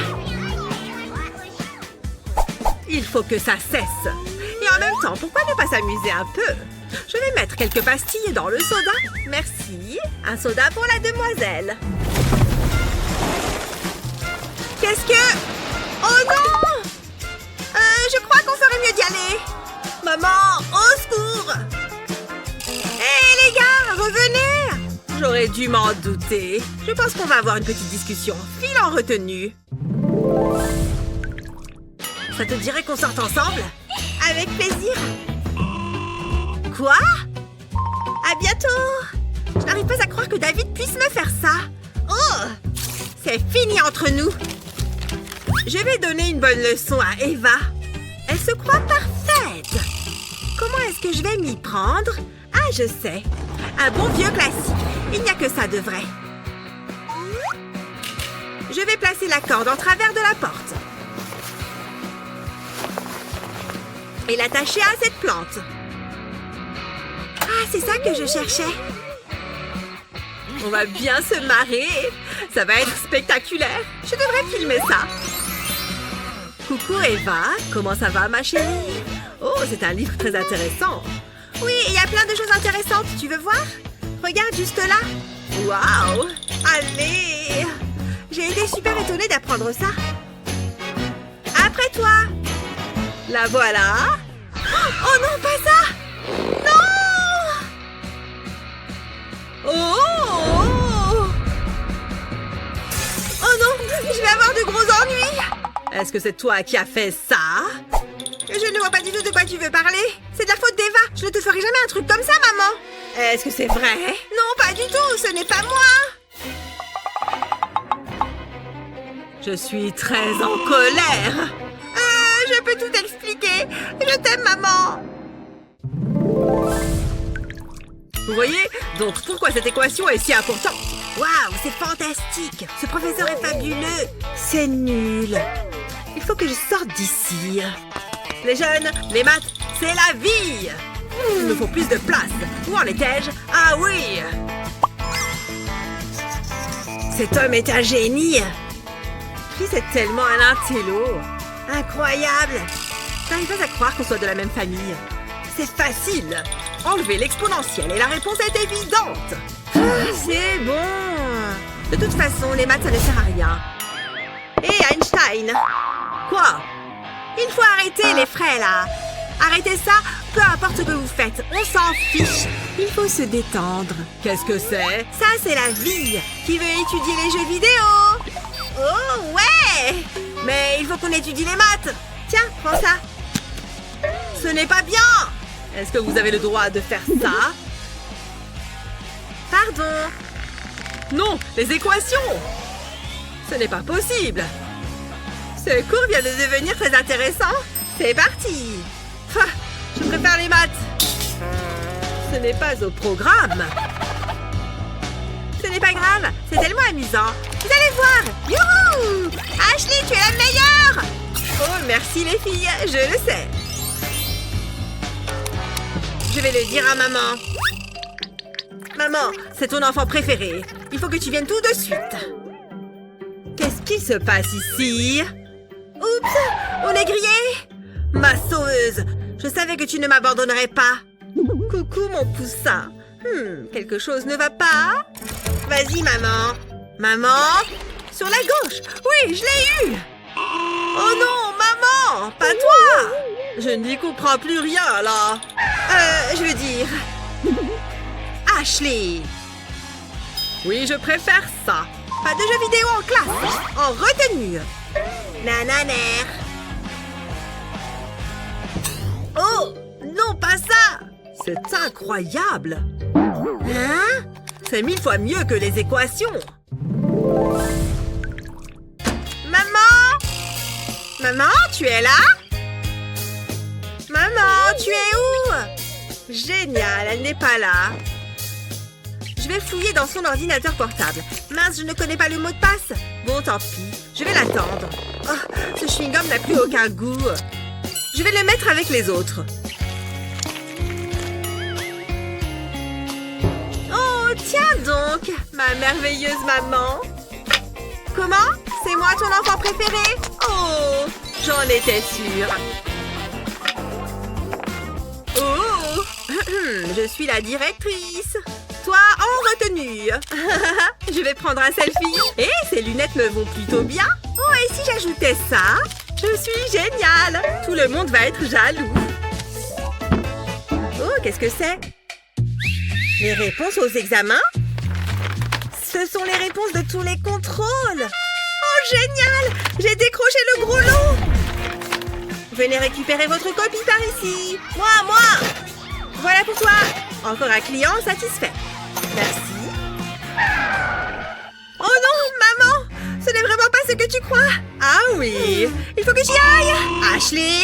Il faut que ça cesse. Et en même temps, pourquoi ne pas s'amuser un peu? Je vais mettre quelques pastilles dans le soda. Merci. Un soda pour la demoiselle. Qu'est-ce que... Oh non! Je crois qu'on ferait mieux d'y aller. Maman, au secours! Hé, les gars, revenez! J'aurais dû m'en douter. Je pense qu'on va avoir une petite discussion. File en retenue. Ça te dirait qu'on sorte ensemble? Avec plaisir. Quoi? À bientôt! Je n'arrive pas à croire que David puisse me faire ça. Oh! C'est fini entre nous. Je vais donner une bonne leçon à Eva. Elle se croit parfaite. Comment est-ce que je vais m'y prendre? Ah, je sais. Un bon vieux classique. Il n'y a que ça de vrai. Je vais placer la corde en travers de la porte. Et l'attacher à cette plante. Ah, c'est ça que je cherchais. On va bien se marrer. Ça va être spectaculaire. Je devrais filmer ça. Coucou Eva, comment ça va ma chérie? Oh, c'est un livre très intéressant. Oui, il y a plein de choses intéressantes. Tu veux voir? Regarde juste là. Waouh! Allez! J'ai été super étonnée d'apprendre ça. Après toi. La voilà. Oh non, pas ça! Non! Oh! Oh non, je vais avoir de gros ennuis. Est-ce que c'est toi qui as fait ça? Je ne vois pas du tout de quoi tu veux parler. C'est de la faute d'Eva. Je ne te ferai jamais un truc comme ça, maman. Est-ce que c'est vrai? Non, pas du tout. Ce n'est pas moi. Je suis très en colère. Je peux tout expliquer. Je t'aime, maman. Vous voyez? Donc, pourquoi cette équation est si importante? Waouh, c'est fantastique. Ce professeur est fabuleux. C'est nul. Il faut que je sorte d'ici. Les jeunes, les maths, c'est la vie. Il me faut plus de place. Où en étais-je? Ah oui! Cet homme est un génie. Puis c'est tellement un intello. Incroyable. J'arrive pas à croire qu'on soit de la même famille. C'est facile. Enlever l'exponentielle et la réponse est évidente. Ah, c'est bon. De toute façon, les maths, ça ne sert à rien. Hé, Einstein. Quoi? Il faut arrêter les frais, là. Arrêtez ça Peu importe ce que vous faites, on s'en fiche. Il faut se détendre. Qu'est-ce que c'est? Ça, c'est la vie. Qui veut étudier les jeux vidéo? Oh, ouais! Mais il faut qu'on étudie les maths. Tiens, prends ça. Ce n'est pas bien. Est-ce que vous avez le droit de faire ça? Pardon. Non, les équations. Ce n'est pas possible. Ce cours vient de devenir très intéressant. C'est parti. Je préfère les maths. Ce n'est pas au programme. Ce n'est pas grave, c'est tellement amusant. Vous allez voir. Youhou! Ashley, tu es la meilleure. Oh, merci les filles, je le sais. Je vais le dire à maman. Maman, c'est ton enfant préféré. Il faut que tu viennes tout de suite. Qu'est-ce qui se passe ici? Oups, on est grillé. Ma sauveuse, je savais que tu ne m'abandonnerais pas. Coucou mon poussin. Quelque chose ne va pas? Vas-y maman. Maman? Sur la gauche. Oui, je l'ai eu. Oh non, maman, pas toi. Je n'y comprends plus rien là. Je veux dire... Ashley. Oui, je préfère ça. Pas de jeux vidéo en classe. En retenue. Nananer. Oh, non, pas ça. C'est incroyable. Hein? C'est 1000 fois mieux que les équations. Maman? Maman, tu es là? Maman, tu es où? Génial, elle n'est pas là. Je vais fouiller dans son ordinateur portable. Mince, je ne connais pas le mot de passe. Bon, tant pis. Je vais l'attendre. Oh, ce chewing-gum n'a plus aucun goût. Je vais le mettre avec les autres. Oh, tiens donc, ma merveilleuse maman. Comment? C'est moi ton enfant préféré? Oh, j'en étais sûre. Oh, je suis la directrice. Toi, en retenue. Je vais prendre un selfie. Et ces lunettes me vont plutôt bien. Oh, et si j'ajoutais ça? Je suis géniale. Tout le monde va être jaloux. Oh, qu'est-ce que c'est? Les réponses aux examens? Ce sont les réponses de tous les contrôles. Oh, génial! J'ai décroché le gros lot. Venez récupérer votre copie par ici. Moi! Voilà pour toi. Encore un client satisfait. Merci. Oh non, maman! Ce n'est vraiment pas ce que tu crois. Ah oui, il faut que j'y aille. Ashley?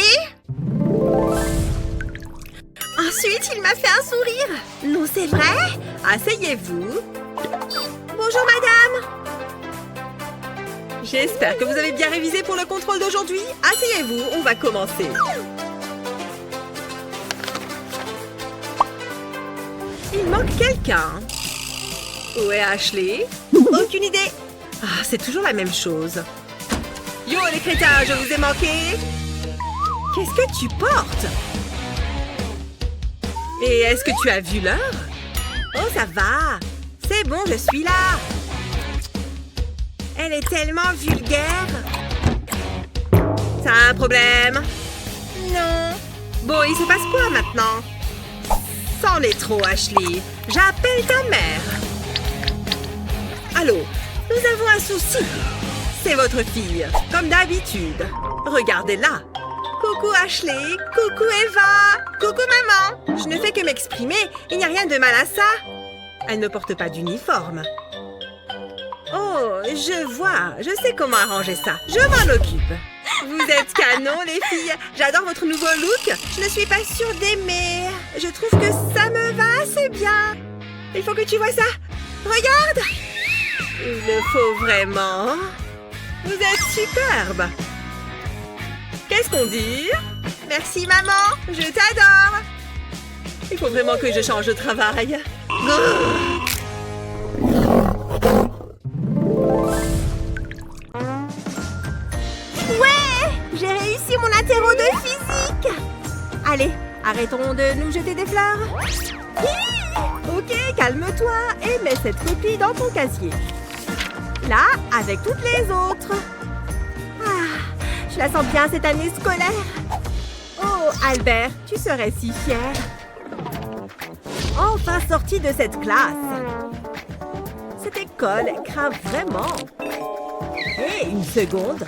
Ensuite, il m'a fait un sourire. Non, c'est vrai? Asseyez-vous. Bonjour, madame. J'espère que vous avez bien révisé pour le contrôle d'aujourd'hui. Asseyez-vous, on va commencer. Il manque quelqu'un. Où est Ashley? Aucune idée. Ah, c'est toujours la même chose. Yo, les crétins, je vous ai manqué. Qu'est-ce que tu portes? Et est-ce que tu as vu l'heure? Oh, ça va. C'est bon, je suis là. Elle est tellement vulgaire. T'as un problème? Non. Bon, il se passe quoi maintenant? C'en est trop, Ashley. J'appelle ta mère. Allô? Nous avons un souci. C'est votre fille, comme d'habitude. Regardez-la. Coucou Ashley, coucou Eva, coucou maman. Je ne fais que m'exprimer, il n'y a rien de mal à ça. Elle ne porte pas d'uniforme. Oh, je vois, je sais comment arranger ça. Je m'en occupe. Vous êtes canon les filles. J'adore votre nouveau look. Je ne suis pas sûre d'aimer. Je trouve que ça me va assez bien. Il faut que tu vois ça. Regarde. Il le faut vraiment. Vous êtes superbe. Qu'est-ce qu'on dit? Merci, maman. Je t'adore. Il faut vraiment que je change de travail. Ouais! J'ai réussi mon interro de physique. Allez, arrêtons de nous jeter des fleurs. Ok, calme-toi et mets cette copie dans ton casier. Là, avec toutes les autres. Ah, je la sens bien cette année scolaire. Oh, Oh, Albert, tu serais si fier. Enfin sorti de cette classe. Cette école craint vraiment. Hé, une seconde.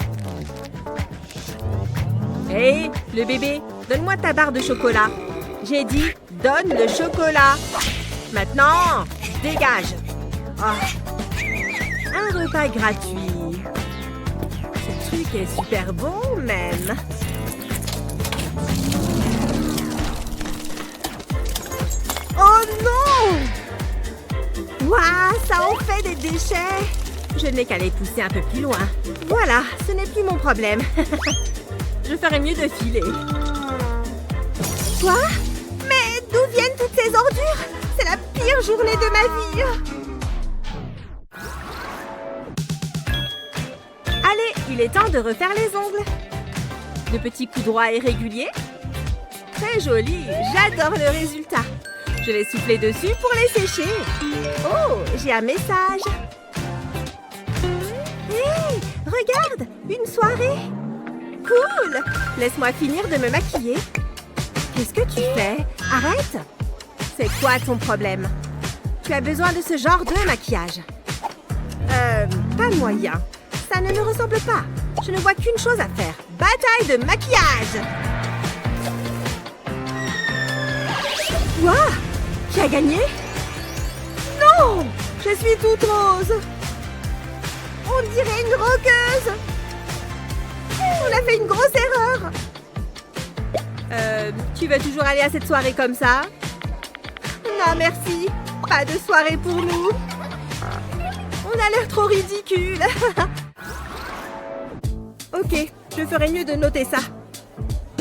Hé, le bébé, donne-moi ta barre de chocolat. J'ai dit, donne le chocolat. Maintenant, dégage. Oh. Un repas gratuit. Ce truc est super bon, même. Oh non! Waouh, ça en fait des déchets. Je n'ai qu'à les pousser un peu plus loin. Voilà, ce n'est plus mon problème. Je ferais mieux de filer. Quoi? Mais d'où viennent toutes ces ordures? C'est la pire journée de ma vie. Allez, il est temps de refaire les ongles. De petits coups droits et réguliers. Très joli, j'adore le résultat. Je vais souffler dessus pour les sécher. Oh, j'ai un message. Hé, regarde, une soirée. Cool. Laisse-moi finir de me maquiller. Qu'est-ce que tu fais? Arrête. C'est quoi ton problème? Tu as besoin de ce genre de maquillage. Pas moyen. Ça ne me ressemble pas. Je ne vois qu'une chose à faire. Bataille de maquillage. Quoi? Qui a gagné? Non! Je suis toute rose. On dirait une roqueuse. On a fait une grosse erreur. Tu veux toujours aller à cette soirée comme ça? Non, merci. Pas de soirée pour nous. On a l'air trop ridicule. Ok, je ferais mieux de noter ça.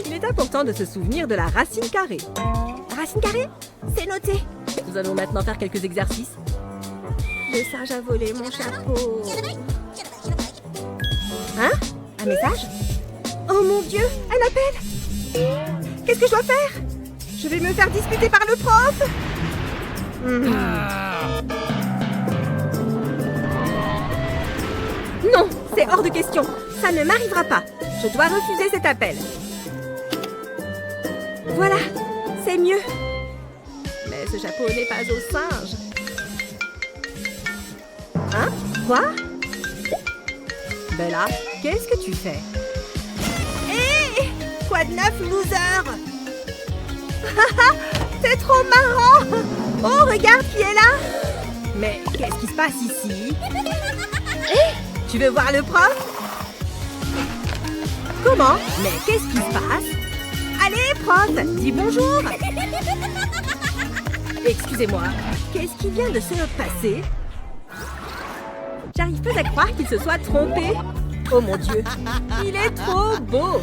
Il est important de se souvenir de la racine carrée. Racine carrée? C'est noté. Nous allons maintenant faire quelques exercices. Le singe a volé mon chapeau. Hein? Un message? Oh mon Dieu, elle appelle. Qu'est-ce que je dois faire? Je vais me faire disputer par le prof. Non, c'est hors de question. Ça ne m'arrivera pas. Je dois refuser cet appel. Voilà, c'est mieux. Mais ce chapeau n'est pas au singe. Hein? Quoi? Bella, qu'est-ce que tu fais? Hé! Quoi de neuf, loser? C'est trop marrant! Oh, regarde qui est là! Mais qu'est-ce qui se passe ici? Hé! Tu veux voir le prof? Comment? Mais qu'est-ce qui se passe? Allez, prof, dis bonjour! Excusez-moi, qu'est-ce qui vient de se passer? J'arrive pas à croire qu'il se soit trompé. Oh mon Dieu, il est trop beau.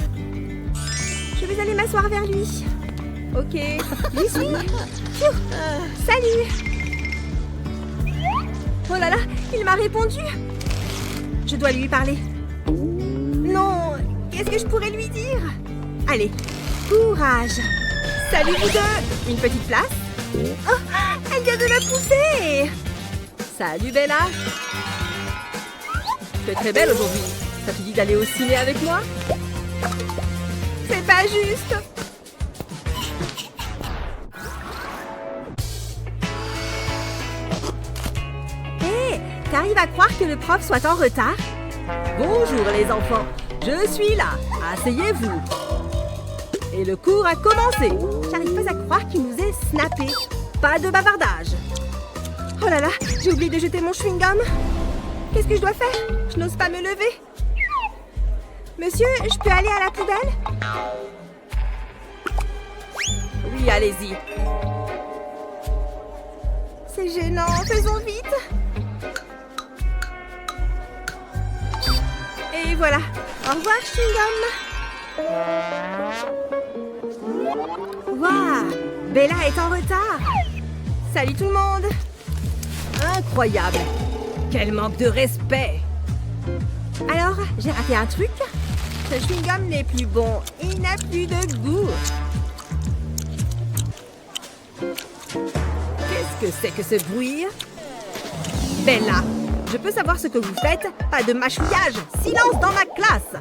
Je vais aller m'asseoir vers lui. Ok, j'y suis. Pfiou. Salut. Oh là là, il m'a répondu. Je dois lui parler. Non, qu'est-ce que je pourrais lui dire? Allez, courage. Salut vous deux. Une petite place? Oh, elle vient de me pousser. Salut Bella. Tu es très belle aujourd'hui. Ça te dit d'aller au ciné avec moi? C'est pas juste. Hé, t'arrives à croire que le prof soit en retard? Bonjour les enfants, je suis là. Asseyez-vous. Et le cours a commencé. J'arrive pas à croire qu'il nous ait snappé. Pas de bavardage. Oh là là, j'ai oublié de jeter mon chewing-gum. Qu'est-ce que je dois faire? Je n'ose pas me lever. Monsieur, je peux aller à la poubelle? Oui, allez-y. C'est gênant, faisons vite. Et voilà. Au revoir, chewing-gum. Waouh, Bella est en retard. Salut tout le monde. Incroyable. Quel manque de respect. Alors, j'ai raté un truc? Ce chewing-gum n'est plus bon. Il n'a plus de goût. Qu'est-ce que c'est que ce bruit? Bella, je peux savoir ce que vous faites? Pas de mâchouillage. Silence dans ma classe.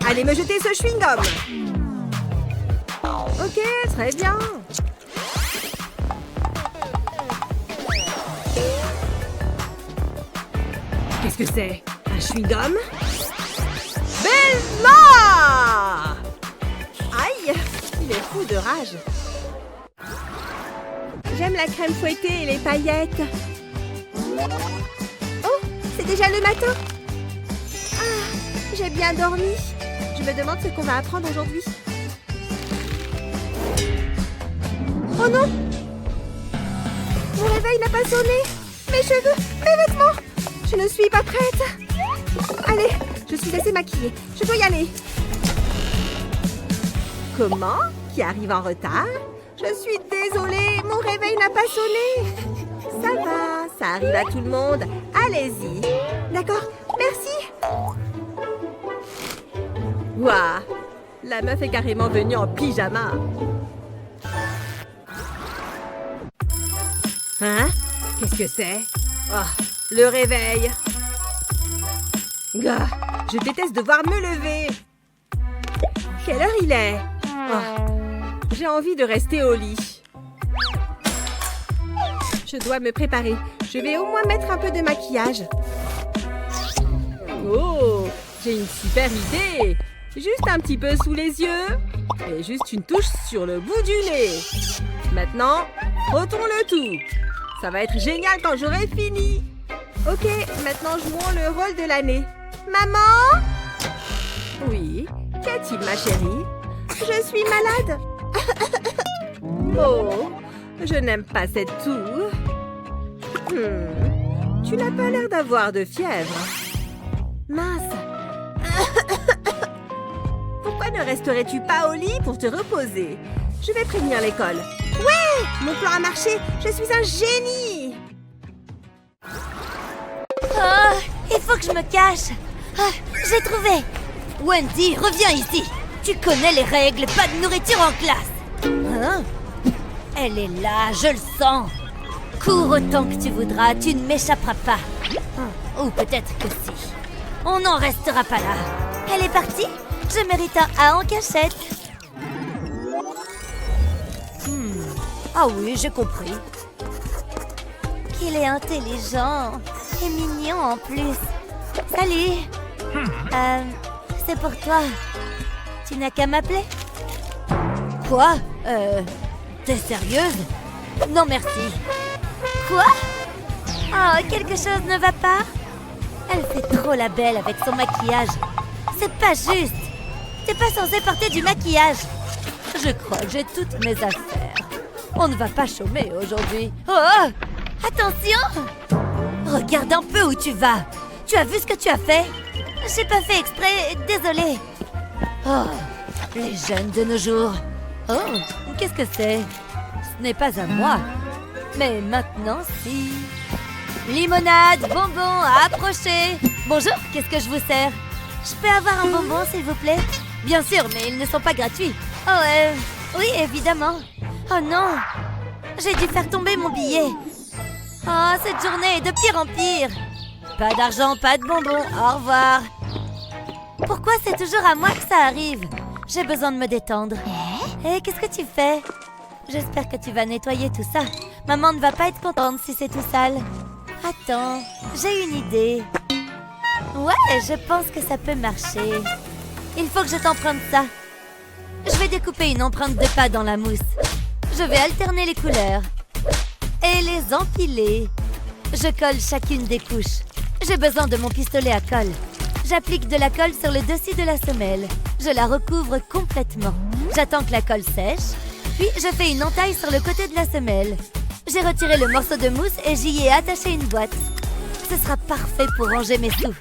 Allez me jeter ce chewing-gum. Ok, très bien. Qu'est-ce que c'est? Un chewing-gum? Bella! Aïe! Il est fou de rage. J'aime la crème fouettée et les paillettes. Oh, c'est déjà le matin? Ah, j'ai bien dormi. Je me demande ce qu'on va apprendre aujourd'hui. Oh non! Mon réveil n'a pas sonné. Mes cheveux, mes vêtements. Je ne suis pas prête. Allez, je suis assez maquillée. Je dois y aller. Comment? Qui arrive en retard? Je suis désolée, mon réveil n'a pas sonné. Ça va, ça arrive à tout le monde. Allez-y. D'accord, merci. Waouh, la meuf est carrément venue en pyjama. Hein? Qu'est-ce que c'est? Oh, le réveil. Gah, je déteste devoir me lever. Quelle heure il est? Oh, j'ai envie de rester au lit. Je dois me préparer. Je vais au moins mettre un peu de maquillage. Oh, j'ai une super idée. Juste un petit peu sous les yeux. Et juste une touche sur le bout du nez. Maintenant, frottons le tout. Ça va être génial quand j'aurai fini. Ok, maintenant jouons le rôle de l'année. Maman? Oui, qu'y a-t-il, ma chérie? Je suis malade. Oh, je n'aime pas cette toux. Tu n'as pas l'air d'avoir de fièvre. Mince. Pourquoi ne resterais-tu pas au lit pour te reposer? Je vais prévenir l'école. Ouais, mon plan a marché. Je suis un génie. Oh, il faut que je me cache. Ah, j'ai trouvé. Wendy, reviens ici. Tu connais les règles, pas de nourriture en classe. Hein? Elle est là, je le sens. Cours autant que tu voudras, tu ne m'échapperas pas. Ou peut-être que si. On n'en restera pas là. Elle est partie? Je mérite un A en cachette. Ah oui, j'ai compris. Qu'il est intelligent et mignon en plus. Salut. C'est pour toi. Tu n'as qu'à m'appeler. Quoi? T'es sérieuse? Non merci. Quoi? Oh, quelque chose ne va pas? Elle fait trop la belle avec son maquillage. C'est pas juste. T'es pas censée porter du maquillage. Je crois que j'ai toutes mes affaires. On ne va pas chômer aujourd'hui. Oh! Attention! Regarde un peu où tu vas. Tu as vu ce que tu as fait? J'ai pas fait exprès, désolée. Oh, les jeunes de nos jours. Oh, qu'est-ce que c'est? Ce n'est pas à moi. Mais maintenant, si. Limonade, bonbons, approchez. Bonjour, qu'est-ce que je vous sers? Je peux avoir un bonbon, s'il vous plaît? Bien sûr, mais ils ne sont pas gratuits. Oh, oui, évidemment. Oh non, j'ai dû faire tomber mon billet. Oh, cette journée est de pire en pire. Pas d'argent, pas de bonbons, au revoir. Pourquoi c'est toujours à moi que ça arrive? J'ai besoin de me détendre. Hé, qu'est-ce que tu fais? J'espère que tu vas nettoyer tout ça. Maman ne va pas être contente si c'est tout sale. Attends, j'ai une idée. Ouais, je pense que ça peut marcher. Il faut que je t'emprunte ça. Je vais découper une empreinte de pas dans la mousse. Je vais alterner les couleurs et les empiler. Je colle chacune des couches. J'ai besoin de mon pistolet à colle. J'applique de la colle sur le dessus de la semelle. Je la recouvre complètement. J'attends que la colle sèche. Puis je fais une entaille sur le côté de la semelle. J'ai retiré le morceau de mousse et j'y ai attaché une boîte. Ce sera parfait pour ranger mes sous.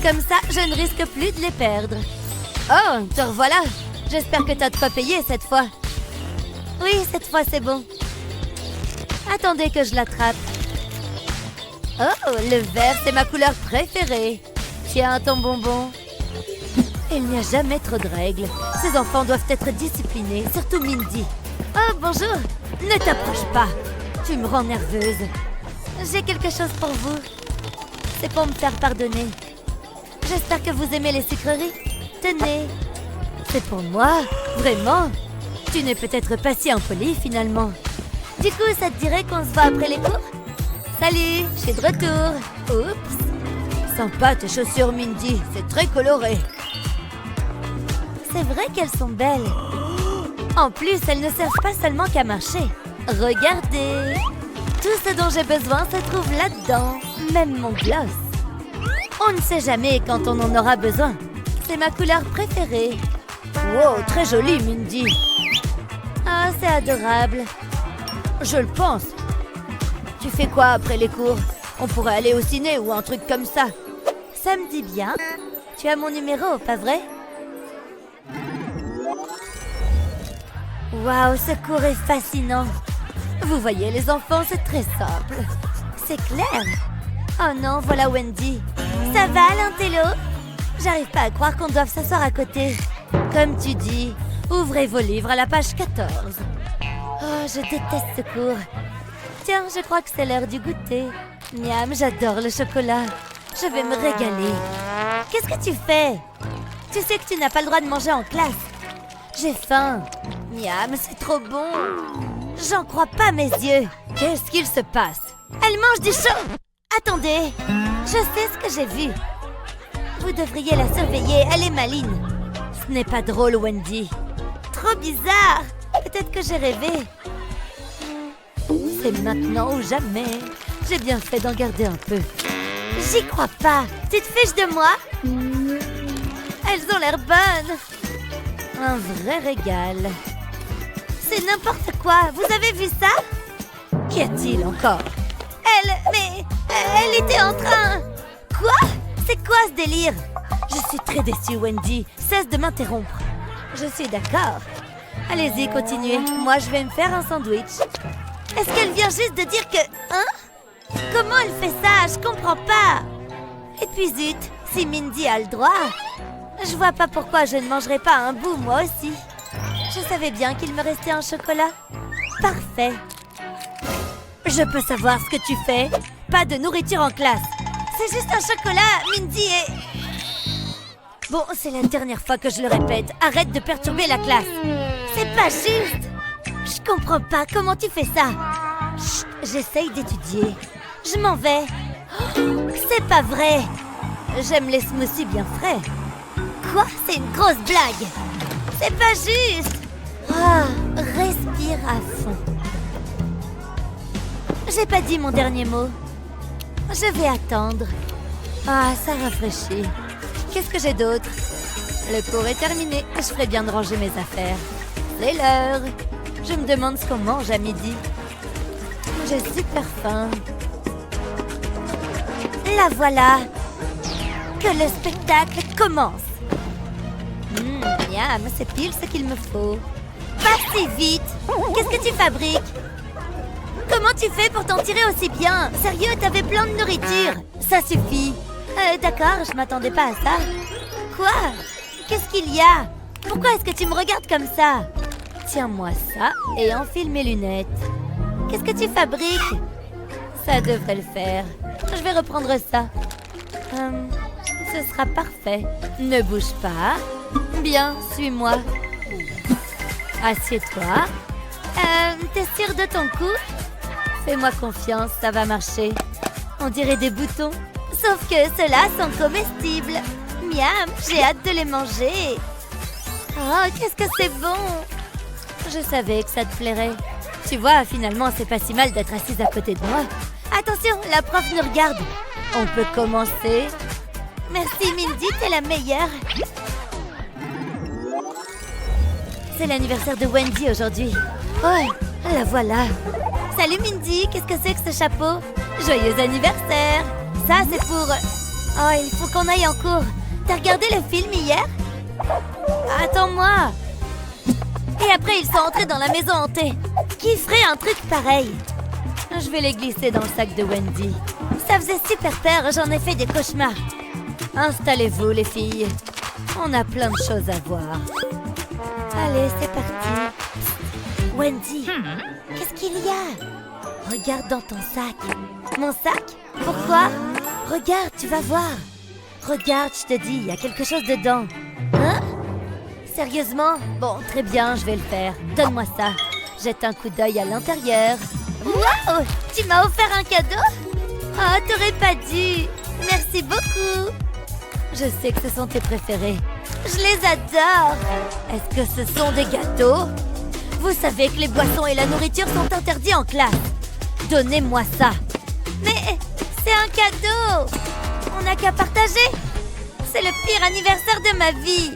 Comme ça, je ne risque plus de les perdre. Oh, te revoilà. J'espère que t'as de quoi payer cette fois. Oui, cette fois c'est bon. Attendez que je l'attrape. Oh, le vert, c'est ma couleur préférée. Tiens, ton bonbon. Il n'y a jamais trop de règles. Ces enfants doivent être disciplinés, surtout Mindy. Oh, bonjour. Ne t'approche pas. Tu me rends nerveuse. J'ai quelque chose pour vous. C'est pour me faire pardonner. J'espère que vous aimez les sucreries. Tenez. C'est pour moi, vraiment. Tu n'es peut-être pas si impoli finalement. Du coup, ça te dirait qu'on se voit après les cours? Salut, je suis de retour. Oups. Sympa tes chaussures, Mindy. C'est très coloré. C'est vrai qu'elles sont belles. En plus, elles ne servent pas seulement qu'à marcher. Regardez. Tout ce dont j'ai besoin se trouve là-dedans. Même mon gloss. On ne sait jamais quand on en aura besoin. C'est ma couleur préférée. Wow, très jolie, Mindy. Ah, c'est adorable. Je le pense. Tu fais quoi après les cours? On pourrait aller au ciné ou un truc comme ça. Ça me dit bien. Tu as mon numéro, pas vrai? Waouh, ce cours est fascinant. Vous voyez, les enfants, c'est très simple. C'est clair. Oh non, voilà Wendy. Ça va, l'intello? J'arrive pas à croire qu'on doive s'asseoir à côté. Comme tu dis, ouvrez vos livres à la page 14. Oh, je déteste ce cours. Tiens, je crois que c'est l'heure du goûter. Miam, j'adore le chocolat. Je vais me régaler. Qu'est-ce que tu fais? Tu sais que tu n'as pas le droit de manger en classe. J'ai faim. Miam, c'est trop bon. J'en crois pas mes yeux. Qu'est-ce qu'il se passe? Elle mange du chaud. Attendez, je sais ce que j'ai vu. Vous devriez la surveiller, elle est maligne. Ce n'est pas drôle, Wendy. Trop bizarre. Peut-être que j'ai rêvé. C'est maintenant ou jamais. J'ai bien fait d'en garder un peu. J'y crois pas. Tu te fiches de moi? Elles ont l'air bonnes. Un vrai régal. C'est n'importe quoi. Vous avez vu ça? Qu'y a-t-il encore? Elle était en train... Quoi? C'est quoi ce délire? Je suis très déçue, Wendy. Cesse de m'interrompre. Je suis d'accord. Allez-y, continuez. Moi, je vais me faire un sandwich. Est-ce qu'elle vient juste de dire que... Hein? Comment elle fait ça? Je comprends pas. Et puis zut, si Mindy a le droit, je vois pas pourquoi je ne mangerai pas un bout, moi aussi. Je savais bien qu'il me restait un chocolat. Parfait. Je peux savoir ce que tu fais? Pas de nourriture en classe. C'est juste un chocolat, Mindy et... Bon, c'est la dernière fois que je le répète. Arrête de perturber la classe. C'est pas juste. Je comprends pas comment tu fais ça. Chut, j'essaye d'étudier. Je m'en vais. Oh, c'est pas vrai. J'aime les smoothies bien frais. Quoi? C'est une grosse blague. C'est pas juste. Ah, respire à fond. J'ai pas dit mon dernier mot. Je vais attendre. Ah, ça rafraîchit. Qu'est-ce que j'ai d'autre? Le cours est terminé. Je ferais bien de ranger mes affaires. C'est l'heure. Je me demande ce qu'on mange à midi. J'ai super faim. La voilà. Que le spectacle commence. Miam, c'est pile ce qu'il me faut. Pas si vite. Qu'est-ce que tu fabriques? Comment tu fais pour t'en tirer aussi bien? Sérieux, t'avais plein de nourriture. Ça suffit. D'accord, je m'attendais pas à ça. Quoi? Qu'est-ce qu'il y a? Pourquoi est-ce que tu me regardes comme ça? Tiens-moi ça et enfile mes lunettes. Qu'est-ce que tu fabriques? Ça devrait le faire. Je vais reprendre ça. Ce sera parfait. Ne bouge pas. Bien, suis-moi. Assieds-toi. T'es sûre de ton coup? Fais-moi confiance, ça va marcher. On dirait des boutons. Sauf que ceux-là sont comestibles. Miam, j'ai hâte de les manger. Oh, qu'est-ce que c'est bon! Je savais que ça te plairait. Tu vois, finalement, c'est pas si mal d'être assise à côté de moi. Attention, la prof nous regarde. On peut commencer. Merci Mindy, t'es la meilleure. C'est l'anniversaire de Wendy aujourd'hui. Oh, la voilà. Salut Mindy, qu'est-ce que c'est que ce chapeau? Joyeux anniversaire. Ça, c'est pour... Oh, il faut qu'on aille en cours. T'as regardé le film hier? Attends-moi. Et après, ils sont entrés dans la maison hantée. Qui ferait un truc pareil? Je vais les glisser dans le sac de Wendy. Ça faisait super peur, j'en ai fait des cauchemars. Installez-vous, les filles. On a plein de choses à voir. Allez, c'est parti. Wendy, qu'est-ce qu'il y a? Regarde dans ton sac. Mon sac? Pourquoi? Regarde, tu vas voir. Regarde, je te dis, il y a quelque chose dedans. Hein? Sérieusement? Bon, très bien, je vais le faire. Donne-moi ça. Jette un coup d'œil à l'intérieur. Waouh! Tu m'as offert un cadeau? Oh, t'aurais pas dû. Merci beaucoup. Je sais que ce sont tes préférés. Je les adore. Est-ce que ce sont des gâteaux? Vous savez que les boissons et la nourriture sont interdits en classe. Donnez-moi ça. Mais c'est un cadeau. On n'a qu'à partager. C'est le pire anniversaire de ma vie.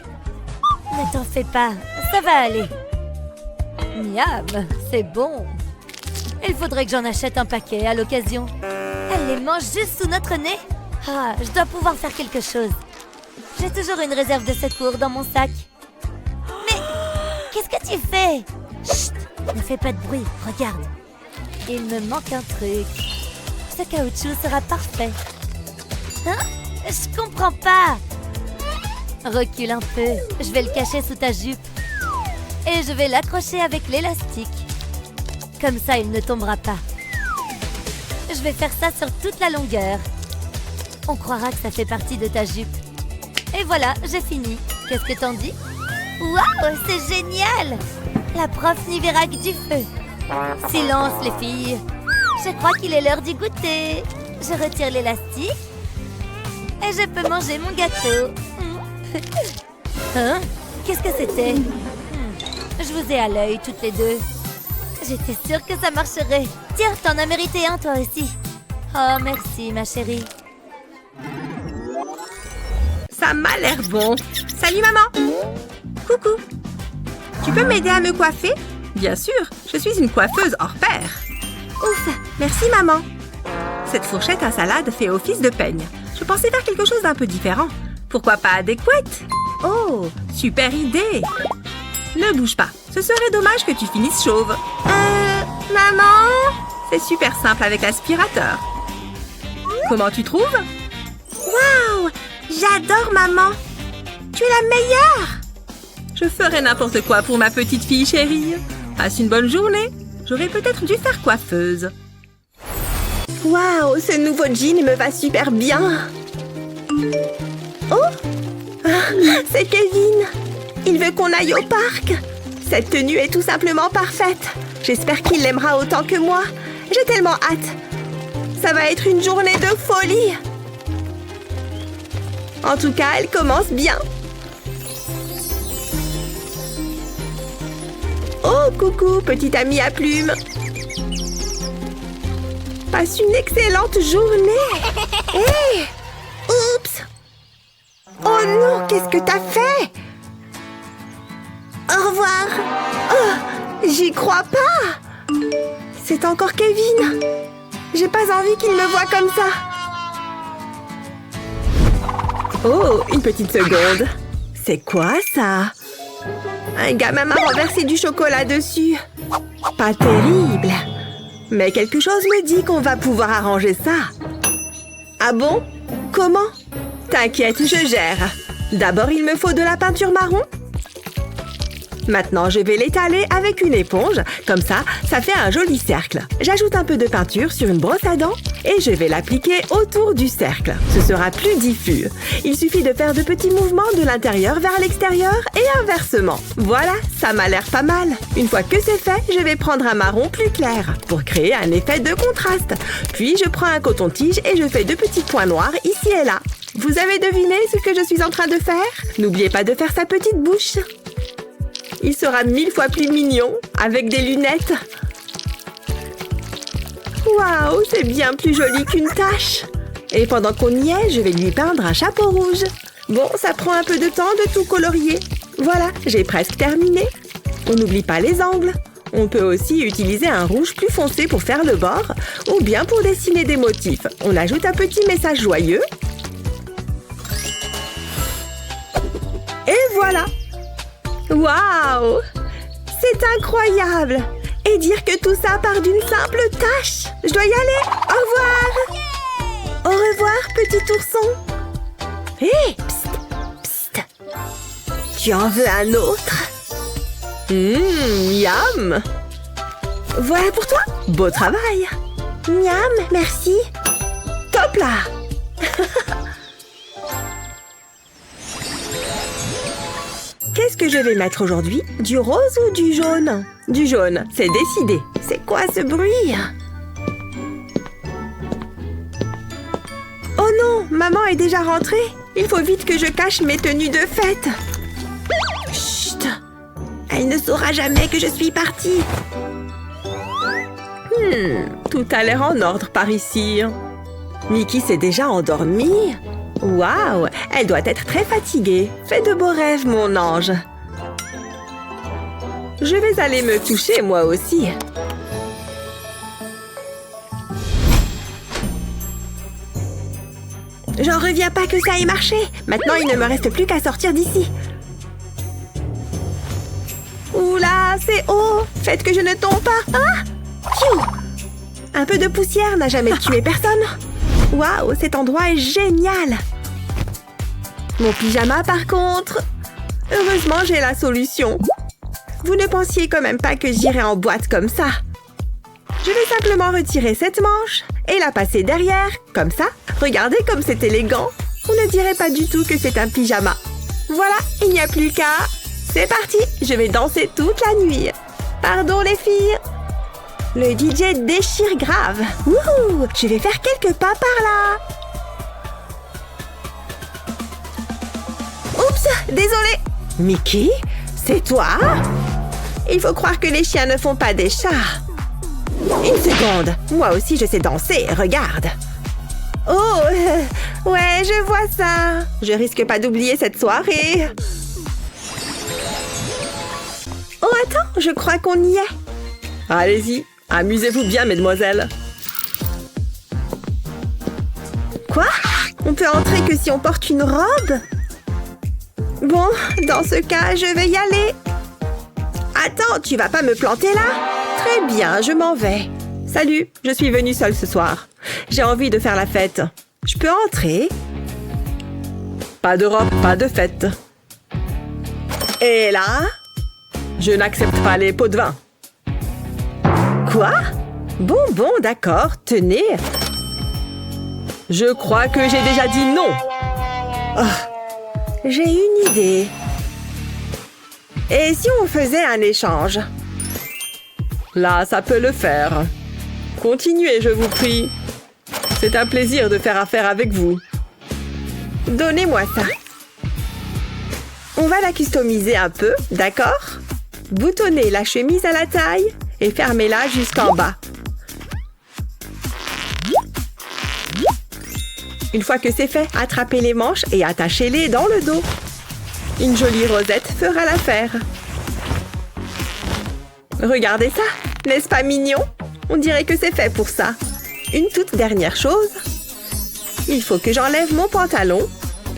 Ne t'en fais pas, ça va aller. Miam, c'est bon. Il faudrait que j'en achète un paquet à l'occasion. Elle les mange juste sous notre nez. Ah, je dois pouvoir faire quelque chose. J'ai toujours une réserve de secours dans mon sac. Mais qu'est-ce que tu fais? Chut, ne fais pas de bruit, regarde. Il me manque un truc. Ce caoutchouc sera parfait. Hein? Je comprends pas. Recule un peu, je vais le cacher sous ta jupe. Et je vais l'accrocher avec l'élastique. Comme ça, il ne tombera pas. Je vais faire ça sur toute la longueur. On croira que ça fait partie de ta jupe. Et voilà, j'ai fini. Qu'est-ce que t'en dis? Waouh, c'est génial! La prof n'y verra que du feu. Silence, les filles. Je crois qu'il est l'heure du goûter. Je retire l'élastique. Et je peux manger mon gâteau. Hein? Qu'est-ce que c'était? Je vous ai à l'œil toutes les deux. J'étais sûre que ça marcherait. Tiens, t'en as mérité un toi aussi. Oh, merci ma chérie. Ça m'a l'air bon. Salut maman. Coucou. Tu peux m'aider à me coiffer? Bien sûr, je suis une coiffeuse hors pair. Ouf, merci maman. Cette fourchette à salade fait office de peigne. Je pensais faire quelque chose d'un peu différent. Pourquoi pas des couettes? Oh, super idée. Ne bouge pas, ce serait dommage que tu finisses chauve. Maman? C'est super simple avec l'aspirateur. Comment tu trouves? Waouh! J'adore maman! Tu es la meilleure! Je ferai n'importe quoi pour ma petite fille chérie. Passe une bonne journée. J'aurais peut-être dû faire coiffeuse. Waouh! Ce nouveau jean me va super bien. Oh! C'est Kevin! Il veut qu'on aille au parc. Cette tenue est tout simplement parfaite. J'espère qu'il l'aimera autant que moi. J'ai tellement hâte. Ça va être une journée de folie. En tout cas, elle commence bien. Oh, coucou, petite amie à plumes. Passe une excellente journée. Hé! Oups! Oh non, qu'est-ce que t'as fait? Au revoir. Oh, j'y crois pas. C'est encore Kevin. J'ai pas envie qu'il me voie comme ça. Oh, une petite seconde. C'est quoi ça? Un gamin m'a renversé du chocolat dessus. Pas terrible. Mais quelque chose me dit qu'on va pouvoir arranger ça. Ah bon? Comment? T'inquiète, je gère. D'abord, il me faut de la peinture marron. Maintenant, je vais l'étaler avec une éponge. Comme ça, ça fait un joli cercle. J'ajoute un peu de peinture sur une brosse à dents et je vais l'appliquer autour du cercle. Ce sera plus diffus. Il suffit de faire de petits mouvements de l'intérieur vers l'extérieur et inversement. Voilà, ça m'a l'air pas mal. Une fois que c'est fait, je vais prendre un marron plus clair pour créer un effet de contraste. Puis, je prends un coton-tige et je fais de petits points noirs ici et là. Vous avez deviné ce que je suis en train de faire? N'oubliez pas de faire sa petite bouche. Il sera 1000 fois plus mignon avec des lunettes. Waouh, c'est bien plus joli qu'une tache. Et pendant qu'on y est, je vais lui peindre un chapeau rouge. Bon, ça prend un peu de temps de tout colorier. Voilà, j'ai presque terminé. On n'oublie pas les angles. On peut aussi utiliser un rouge plus foncé pour faire le bord ou bien pour dessiner des motifs. On ajoute un petit message joyeux. Et voilà! Waouh! C'est incroyable! Et dire que tout ça part d'une simple tâche! Je dois y aller! Au revoir! Au revoir, petit ourson! Hé! Psst! Psst! Tu en veux un autre? Miam! Voilà pour toi! Beau travail! Miam, merci! Top là! Qu'est-ce que je vais mettre aujourd'hui? Du rose ou du jaune? Du jaune, c'est décidé. C'est quoi ce bruit? Oh non, maman est déjà rentrée. Il faut vite que je cache mes tenues de fête. Chut! Elle ne saura jamais que je suis partie. Tout a l'air en ordre par ici. Mickey s'est déjà endormie. Waouh, elle doit être très fatiguée. Fais de beaux rêves, mon ange. Je vais aller me toucher moi aussi. J'en reviens pas que ça ait marché. Maintenant, il ne me reste plus qu'à sortir d'ici. Oula, c'est haut. Faites que je ne tombe pas. Ah! Pfiou! Un peu de poussière n'a jamais tué personne. Waouh, cet endroit est génial. Mon pyjama, par contre... Heureusement, j'ai la solution. Vous ne pensiez quand même pas que j'irais en boîte comme ça. Je vais simplement retirer cette manche et la passer derrière, comme ça. Regardez comme c'est élégant. On ne dirait pas du tout que c'est un pyjama. Voilà, il n'y a plus qu'à... C'est parti, je vais danser toute la nuit. Pardon les filles. Le DJ déchire grave. Wouhou, je vais faire quelques pas par là. Oups, désolé. Mickey, c'est toi? Il faut croire que les chiens ne font pas des chats. Une seconde, moi aussi je sais danser, regarde. Oh, ouais, je vois ça. Je risque pas d'oublier cette soirée. Oh, attends, je crois qu'on y est. Allez-y, amusez-vous bien, mesdemoiselles. Quoi? On peut entrer que si on porte une robe? Bon, dans ce cas, je vais y aller. Attends, tu vas pas me planter là? Très bien, je m'en vais. Salut, je suis venue seule ce soir. J'ai envie de faire la fête. Je peux entrer? Pas de robe, pas de fête. Et là? Je n'accepte pas les pots de vin. Quoi? Bon, d'accord, tenez. Je crois que j'ai déjà dit non. Oh, j'ai une idée. Et si on faisait un échange? Là, ça peut le faire. Continuez, je vous prie. C'est un plaisir de faire affaire avec vous. Donnez-moi ça. On va la customiser un peu, d'accord? Boutonnez la chemise à la taille et fermez-la jusqu'en bas. Une fois que c'est fait, attrapez les manches et attachez-les dans le dos. Une jolie rosette fera l'affaire. Regardez ça, n'est-ce pas mignon? On dirait que c'est fait pour ça. Une toute dernière chose. Il faut que j'enlève mon pantalon.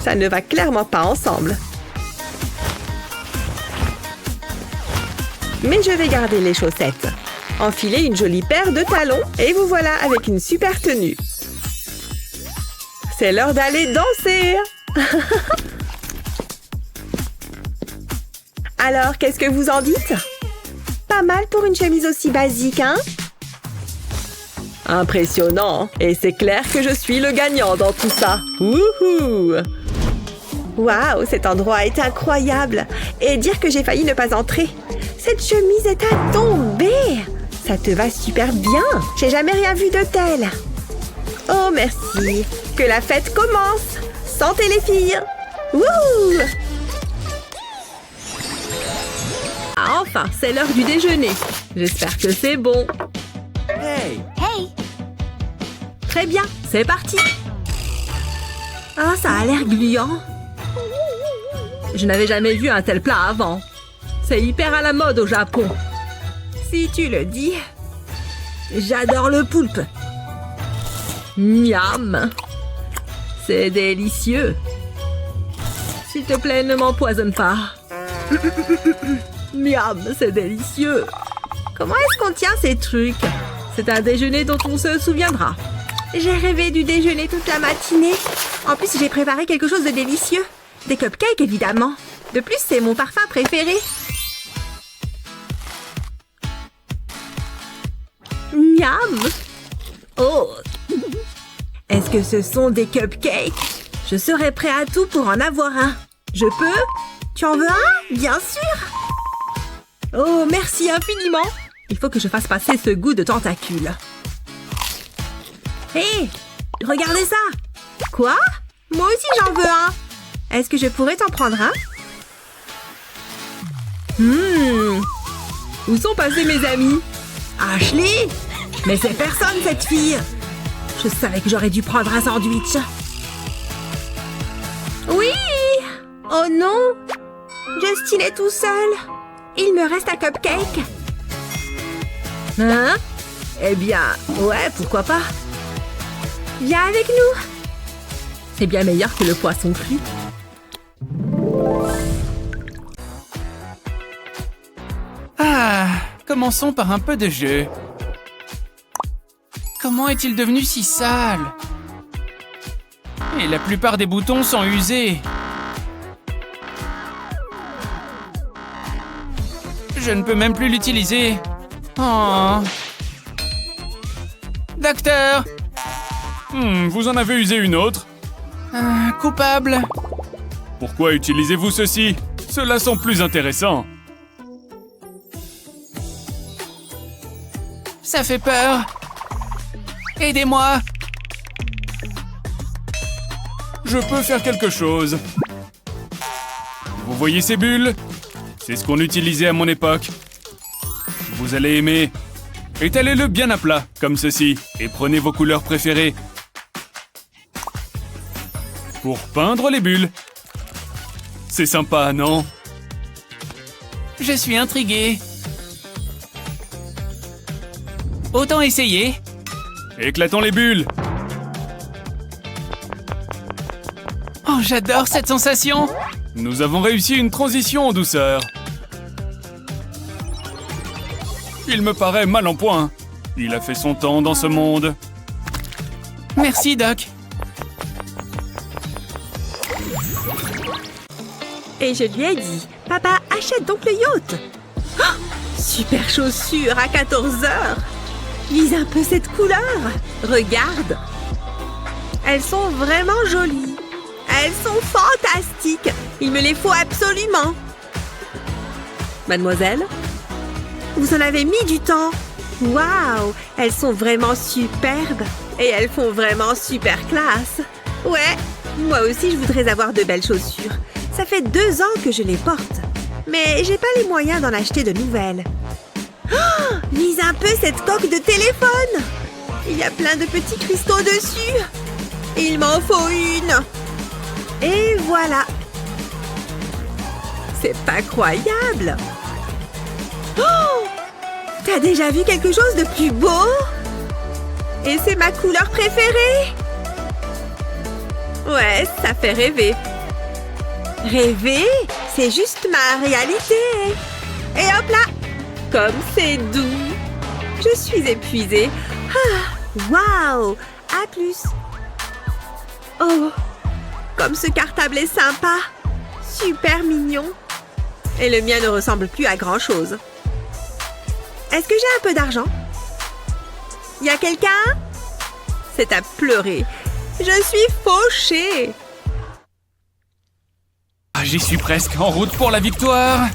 Ça ne va clairement pas ensemble. Mais je vais garder les chaussettes. Enfilez une jolie paire de talons et vous voilà avec une super tenue. C'est l'heure d'aller danser. Alors, qu'est-ce que vous en dites? Pas mal pour une chemise aussi basique, hein? Impressionnant. Et c'est clair que je suis le gagnant dans tout ça. Wouhou! Waouh, cet endroit est incroyable. Et dire que j'ai failli ne pas entrer. Cette chemise est à tomber. Ça te va super bien. J'ai jamais rien vu de tel. Oh, merci. Que la fête commence. Santé les filles. Wouhou! Ah, enfin, c'est l'heure du déjeuner. J'espère que c'est bon. Hey! Très bien, c'est parti. Ah, ça a l'air gluant. Je n'avais jamais vu un tel plat avant. C'est hyper à la mode au Japon. Si tu le dis. J'adore le poulpe. Miam. C'est délicieux. S'il te plaît, ne m'empoisonne pas. Miam, c'est délicieux. Comment est-ce qu'on tient ces trucs? C'est un déjeuner dont on se souviendra. J'ai rêvé du déjeuner toute la matinée. En plus, j'ai préparé quelque chose de délicieux. Des cupcakes, évidemment. De plus, c'est mon parfum préféré. Miam! Oh! Est-ce que ce sont des cupcakes? Je serais prêt à tout pour en avoir un. Je peux? Tu en veux un? Bien sûr! Oh, merci infiniment! Il faut que je fasse passer ce goût de tentacule. Hé! Regardez ça! Quoi? Moi aussi j'en veux un! Est-ce que je pourrais t'en prendre un? Où sont passés mes amis? Ashley? Mais c'est personne cette fille! Je savais que j'aurais dû prendre un sandwich. Oui! Oh non! Justin est tout seul. Il me reste un cupcake. Hein? Eh bien, ouais, pourquoi pas? Viens avec nous. C'est bien meilleur que le poisson cru. Ah, commençons par un peu de jeu. Comment est-il devenu si sale? Et la plupart des boutons sont usés. Je ne peux même plus l'utiliser. Oh. Docteur! Vous en avez usé une autre? Coupable. Pourquoi utilisez-vous ceci? Ceux-là sont plus intéressants. Ça fait peur. Aidez-moi. Je peux faire quelque chose. Vous voyez ces bulles? C'est ce qu'on utilisait à mon époque. Vous allez aimer. Étalez-le bien à plat, comme ceci, et prenez vos couleurs préférées. Pour peindre les bulles. C'est sympa, non? Je suis intriguée. Autant essayer. Éclatons les bulles. Oh, j'adore cette sensation. Nous avons réussi une transition en douceur. Il me paraît mal en point. Il a fait son temps dans ce monde. Merci, Doc. Et je lui ai dit, papa, achète donc le yacht. Oh, super chaussure à 14 heures. Lise un peu cette couleur. Regarde. Elles sont vraiment jolies. Elles sont fantastiques. Il me les faut absolument. Mademoiselle, vous en avez mis du temps. Waouh, elles sont vraiment superbes. Et elles font vraiment super classe. Ouais, moi aussi je voudrais avoir de belles chaussures. Ça fait 2 ans que je les porte. Mais j'ai pas les moyens d'en acheter de nouvelles. Oh, lise un peu cette coque de téléphone. Il y a plein de petits cristaux dessus. Il m'en faut une. Et voilà. C'est incroyable. Oh, t'as déjà vu quelque chose de plus beau? Et c'est ma couleur préférée. Ouais, ça fait rêver. Rêver, c'est juste ma réalité. Et hop là, comme c'est doux. Je suis épuisée. Ah, waouh, à plus. Oh, comme ce cartable est sympa. Super mignon. Et le mien ne ressemble plus à grand-chose. Est-ce que j'ai un peu d'argent? Y a quelqu'un? C'est à pleurer. Je suis fauchée. J'y suis presque, en route pour la victoire.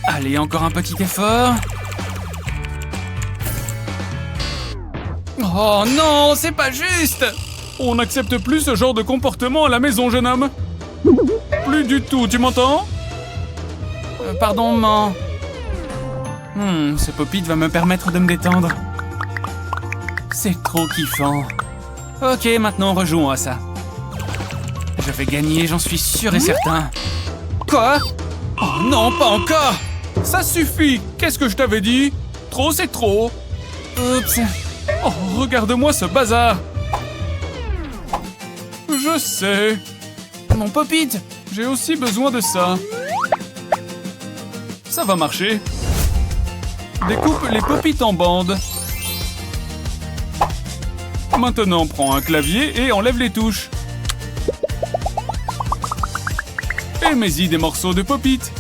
Allez, encore un petit effort. Oh non, c'est pas juste. On n'accepte plus ce genre de comportement à la maison, jeune homme. Plus du tout, tu m'entends? Pardon, maman. Ce pop-it va me permettre de me détendre. C'est trop kiffant. Ok, maintenant rejouons à ça. Je vais gagner, j'en suis sûr et certain. Quoi? Oh non, pas encore! Ça suffit! Qu'est-ce que je t'avais dit? Trop, c'est trop! Oups! Oh, regarde-moi ce bazar! Je sais! Mon pop-it! J'ai aussi besoin de ça. Ça va marcher. Découpe les pop-it en bandes. Maintenant, prends un clavier et enlève les touches. Et mets-y des morceaux de pop-it.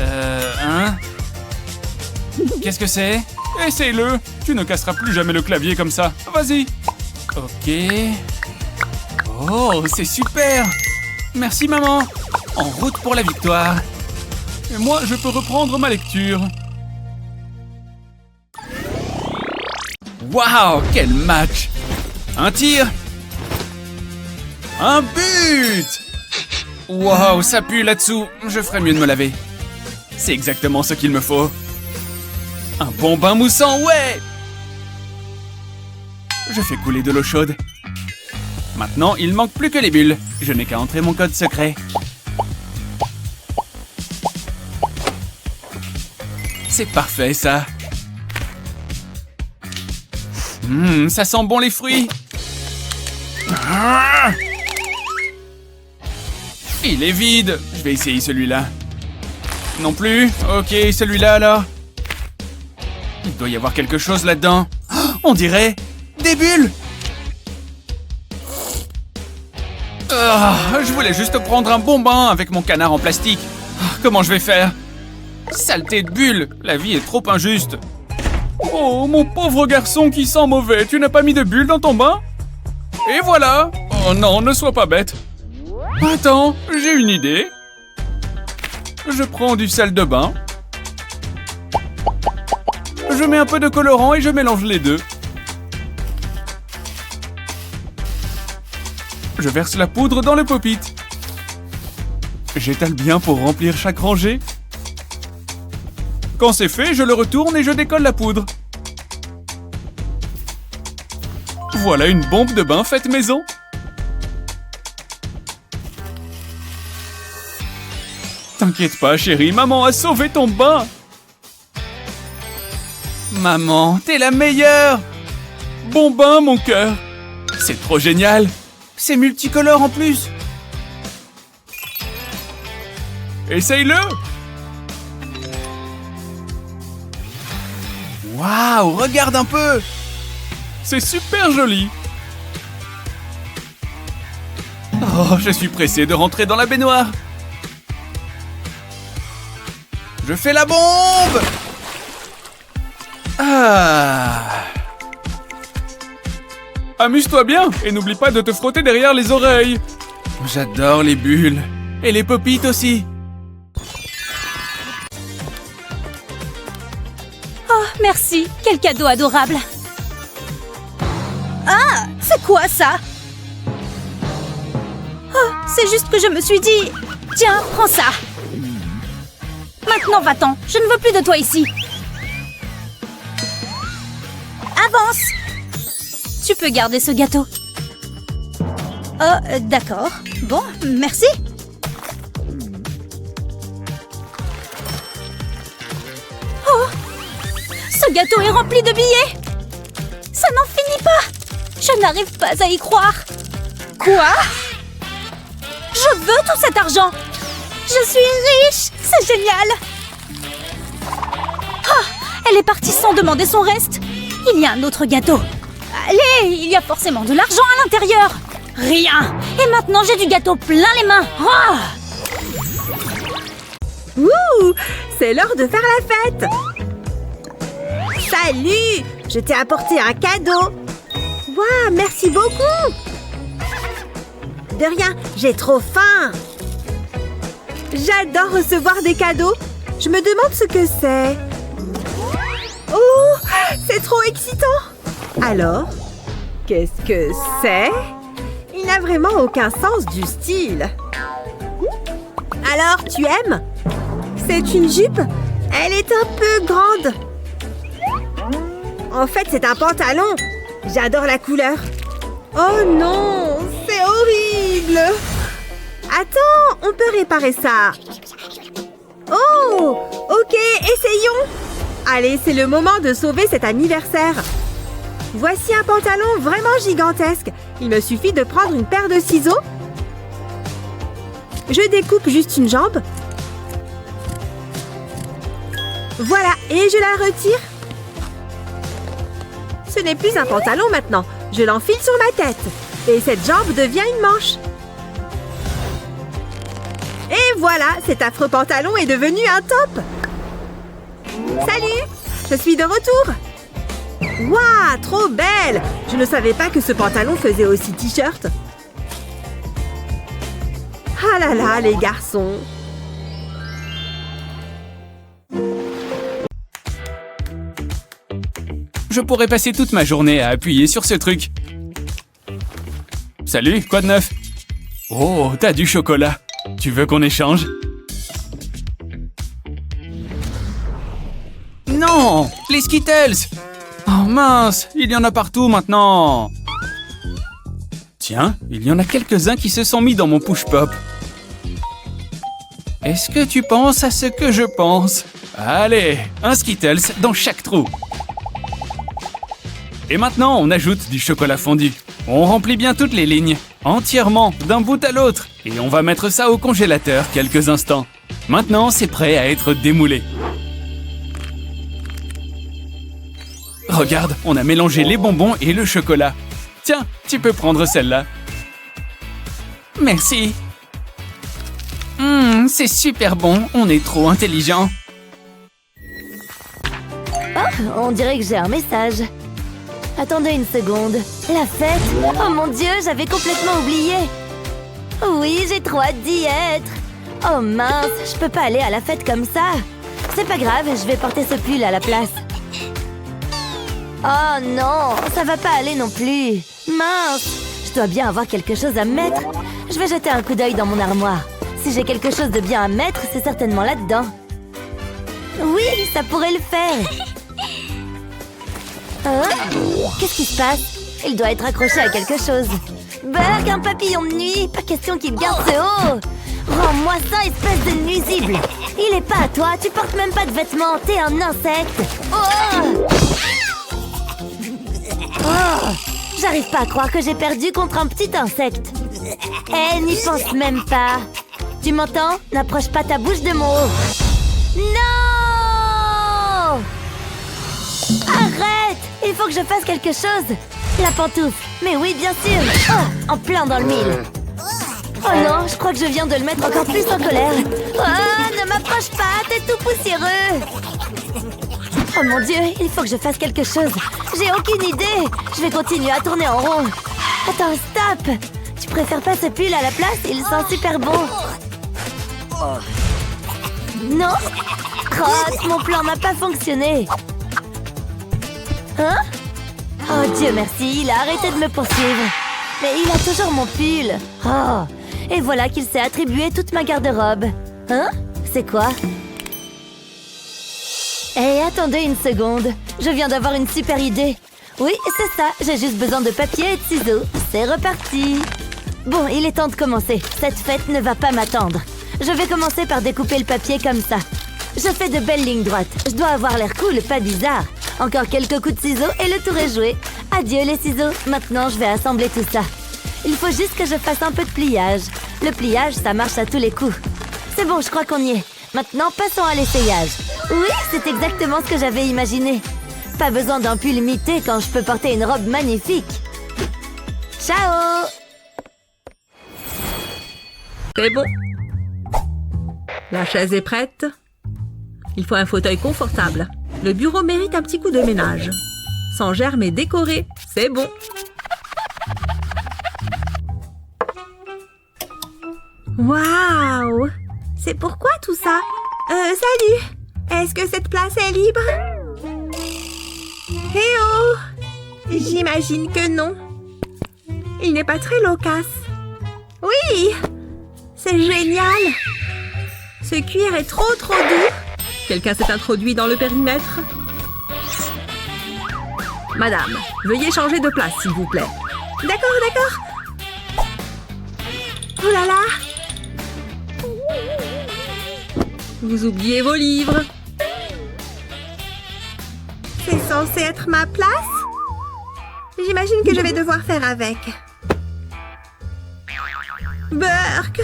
Hein? Qu'est-ce que c'est? Essaye-le. Tu ne casseras plus jamais le clavier comme ça. Vas-y. Ok. Oh, c'est super! Merci, maman! En route pour la victoire! Et moi, je peux reprendre ma lecture. Waouh, quel match! Un tir! Un but! Waouh, ça pue là-dessous! Je ferais mieux de me laver. C'est exactement ce qu'il me faut. Un bon bain moussant, ouais! Je fais couler de l'eau chaude. Maintenant, il manque plus que les bulles. Je n'ai qu'à entrer mon code secret. C'est parfait, ça. Ça sent bon les fruits. Ah! Il est vide. Je vais essayer celui-là. Non plus. Ok, celui-là alors. Il doit y avoir quelque chose là-dedans. Oh, on dirait des bulles. Je voulais juste prendre un bon bain avec mon canard en plastique. Comment je vais faire? Saleté de bulles. La vie est trop injuste. Oh, mon pauvre garçon qui sent mauvais, tu n'as pas mis de bulles dans ton bain? Et voilà! Oh non, ne sois pas bête. Attends, j'ai une idée. Je prends du sel de bain. Je mets un peu de colorant et je mélange les deux. Je verse la poudre dans le pop-it. J'étale bien pour remplir chaque rangée. Quand c'est fait, je le retourne et je décolle la poudre. Voilà une bombe de bain faite maison. T'inquiète pas, chérie, maman a sauvé ton bain. Maman, t'es la meilleure. Bon bain, mon cœur. C'est trop génial. C'est multicolore en plus. Essaye-le. Waouh, regarde un peu. C'est super joli. Oh, je suis pressé de rentrer dans la baignoire. Je fais la bombe. Ah. Amuse-toi bien et n'oublie pas de te frotter derrière les oreilles. J'adore les bulles. Et les pop-it aussi. Oh, merci. Quel cadeau adorable. Ah, c'est quoi ça? Oh, c'est juste que je me suis dit... Tiens, prends ça. Maintenant, va-t'en. Je ne veux plus de toi ici. Avance. Tu peux garder ce gâteau. Oh, d'accord. Bon, merci. Oh, ce gâteau est rempli de billets. Ça n'en finit pas. Je n'arrive pas à y croire. Quoi? Je veux tout cet argent. Je suis riche. C'est génial. Oh, elle est partie sans demander son reste. Il y a un autre gâteau. Allez, il y a forcément de l'argent à l'intérieur. Rien. Et maintenant, j'ai du gâteau plein les mains. Oh! Ouh, c'est l'heure de faire la fête. Salut, je t'ai apporté un cadeau. Waouh, merci beaucoup. De rien, j'ai trop faim. J'adore recevoir des cadeaux. Je me demande ce que c'est. Oh, c'est trop excitant. Alors, qu'est-ce que c'est? Il n'a vraiment aucun sens du style. Alors, tu aimes? C'est une jupe? Elle est un peu grande. En fait, c'est un pantalon. J'adore la couleur. Oh non, c'est horrible. Attends, on peut réparer ça. Oh, ok, essayons. Allez, c'est le moment de sauver cet anniversaire. Voici un pantalon vraiment gigantesque. Il me suffit de prendre une paire de ciseaux. Je découpe juste une jambe. Voilà, et je la retire. Ce n'est plus un pantalon maintenant. Je l'enfile sur ma tête. Et cette jambe devient une manche. Et voilà, cet affreux pantalon est devenu un top. Salut, je suis de retour. Waouh, trop belle. Je ne savais pas que ce pantalon faisait aussi t-shirt. Ah là là, les garçons. Je pourrais passer toute ma journée à appuyer sur ce truc. Salut, quoi de neuf? Oh, t'as du chocolat. Tu veux qu'on échange? Non, les Skittles! Oh mince, il y en a partout maintenant. Tiens, il y en a quelques-uns qui se sont mis dans mon push-pop. Est-ce que tu penses à ce que je pense? Allez, un Skittles dans chaque trou. Et maintenant, on ajoute du chocolat fondu. On remplit bien toutes les lignes, entièrement, d'un bout à l'autre. Et on va mettre ça au congélateur quelques instants. Maintenant, c'est prêt à être démoulé. Regarde, on a mélangé les bonbons et le chocolat. Tiens, tu peux prendre celle-là. Merci. C'est super bon, on est trop intelligent. Oh, on dirait que j'ai un message. Attendez une seconde. La fête? Oh mon Dieu, j'avais complètement oublié. Oui, j'ai trop hâte d'y être. Oh mince, je peux pas aller à la fête comme ça. C'est pas grave, je vais porter ce pull à la place. Oh non, ça va pas aller non plus. Mince, je dois bien avoir quelque chose à mettre. Je vais jeter un coup d'œil dans mon armoire. Si j'ai quelque chose de bien à mettre, c'est certainement là-dedans. Oui, ça pourrait le faire. Hein? Qu'est-ce qui se passe? Il doit être accroché à quelque chose. Bug, un papillon de nuit. Pas question qu'il garde ce haut. Rends-moi ça, espèce de nuisible. Il est pas à toi, tu portes même pas de vêtements. T'es un insecte. Oh! Oh! J'arrive pas à croire que j'ai perdu contre un petit insecte. Eh, n'y pense même pas. Tu m'entends? N'approche pas ta bouche de mon haut. Non! Arrête! Il faut que je fasse quelque chose. La pantoufle. Mais oui, bien sûr. Oh, en plein dans le mille. Oh non, je crois que je viens de le mettre encore plus en colère. Oh, ne m'approche pas, t'es tout poussiéreux. Oh mon Dieu, il faut que je fasse quelque chose. J'ai aucune idée. Je vais continuer à tourner en rond. Attends, stop. Tu préfères pas ce pull à la place? Il sent super bon. Non? Crotte, mon plan n'a pas fonctionné. Hein? Oh Dieu merci, il a arrêté de me poursuivre. Mais il a toujours mon pull. Oh, et voilà qu'il s'est attribué toute ma garde-robe. Hein? C'est quoi? Hé, attendez une seconde. Je viens d'avoir une super idée. Oui, c'est ça, j'ai juste besoin de papier et de ciseaux. C'est reparti. Bon, il est temps de commencer. Cette fête ne va pas m'attendre. Je vais commencer par découper le papier comme ça. Je fais de belles lignes droites. Je dois avoir l'air cool, pas bizarre. Encore quelques coups de ciseaux et le tour est joué. Adieu les ciseaux. Maintenant, je vais assembler tout ça. Il faut juste que je fasse un peu de pliage. Le pliage, ça marche à tous les coups. C'est bon, je crois qu'on y est. Maintenant, passons à l'essayage. Oui, c'est exactement ce que j'avais imaginé. Pas besoin d'un pull mité quand je peux porter une robe magnifique. Ciao! C'est bon. La chaise est prête. Il faut un fauteuil confortable. Le bureau mérite un petit coup de ménage. Sans germe et décoré, c'est bon. Waouh! C'est pourquoi tout ça? Salut! Est-ce que cette place est libre? Eh oh! J'imagine que non. Il n'est pas très loquace. Oui! C'est génial! Ce cuir est trop doux. Quelqu'un s'est introduit dans le périmètre? Madame, veuillez changer de place, s'il vous plaît. D'accord. Oh là là! Vous oubliez vos livres. C'est censé être ma place? J'imagine que je vais devoir faire avec. Burke!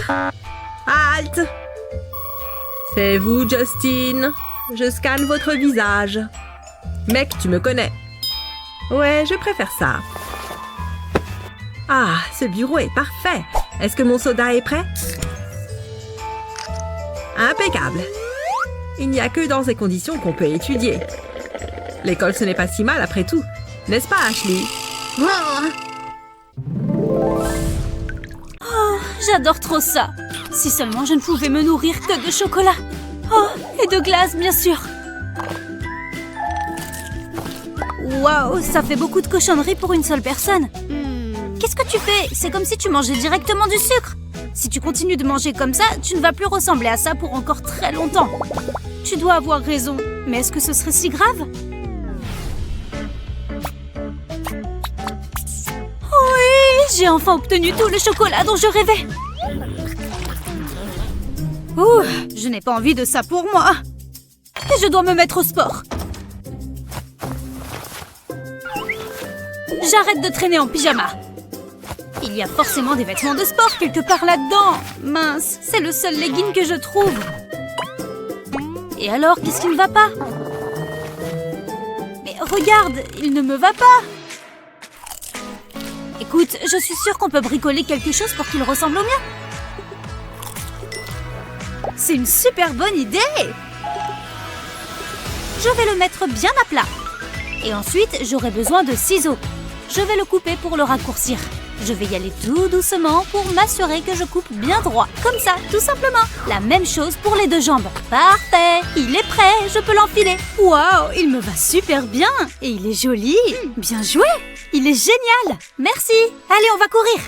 Halte! C'est vous, Justine. Je scanne votre visage. Mec, tu me connais. Ouais, je préfère ça. Ah, ce bureau est parfait. Est-ce que mon soda est prêt? Impeccable. Il n'y a que dans ces conditions qu'on peut étudier. L'école, ce n'est pas si mal après tout. N'est-ce pas, Ashley? Oh, j'adore trop ça. Si seulement je ne pouvais me nourrir que de chocolat. Oh, et de glace, bien sûr. Waouh, ça fait beaucoup de cochonneries pour une seule personne. Qu'est-ce que tu fais? C'est comme si tu mangeais directement du sucre. Si tu continues de manger comme ça, tu ne vas plus ressembler à ça pour encore très longtemps. Tu dois avoir raison. Mais est-ce que ce serait si grave? Oui, j'ai enfin obtenu tout le chocolat dont je rêvais. Ouh, je n'ai pas envie de ça pour moi. Et je dois me mettre au sport. J'arrête de traîner en pyjama. Il y a forcément des vêtements de sport quelque part là-dedans. Mince, c'est le seul legging que je trouve. Et alors, qu'est-ce qui ne va pas? Mais regarde, il ne me va pas. Écoute, je suis sûre qu'on peut bricoler quelque chose pour qu'il ressemble au mien. C'est une super bonne idée. Je vais le mettre bien à plat. Et ensuite, j'aurai besoin de ciseaux. Je vais le couper pour le raccourcir. Je vais y aller tout doucement pour m'assurer que je coupe bien droit. Comme ça, tout simplement. La même chose pour les deux jambes. Parfait, il est prêt, je peux l'enfiler. Waouh, il me va super bien. Et il est joli. Bien joué. Il est génial. Merci. Allez, on va courir.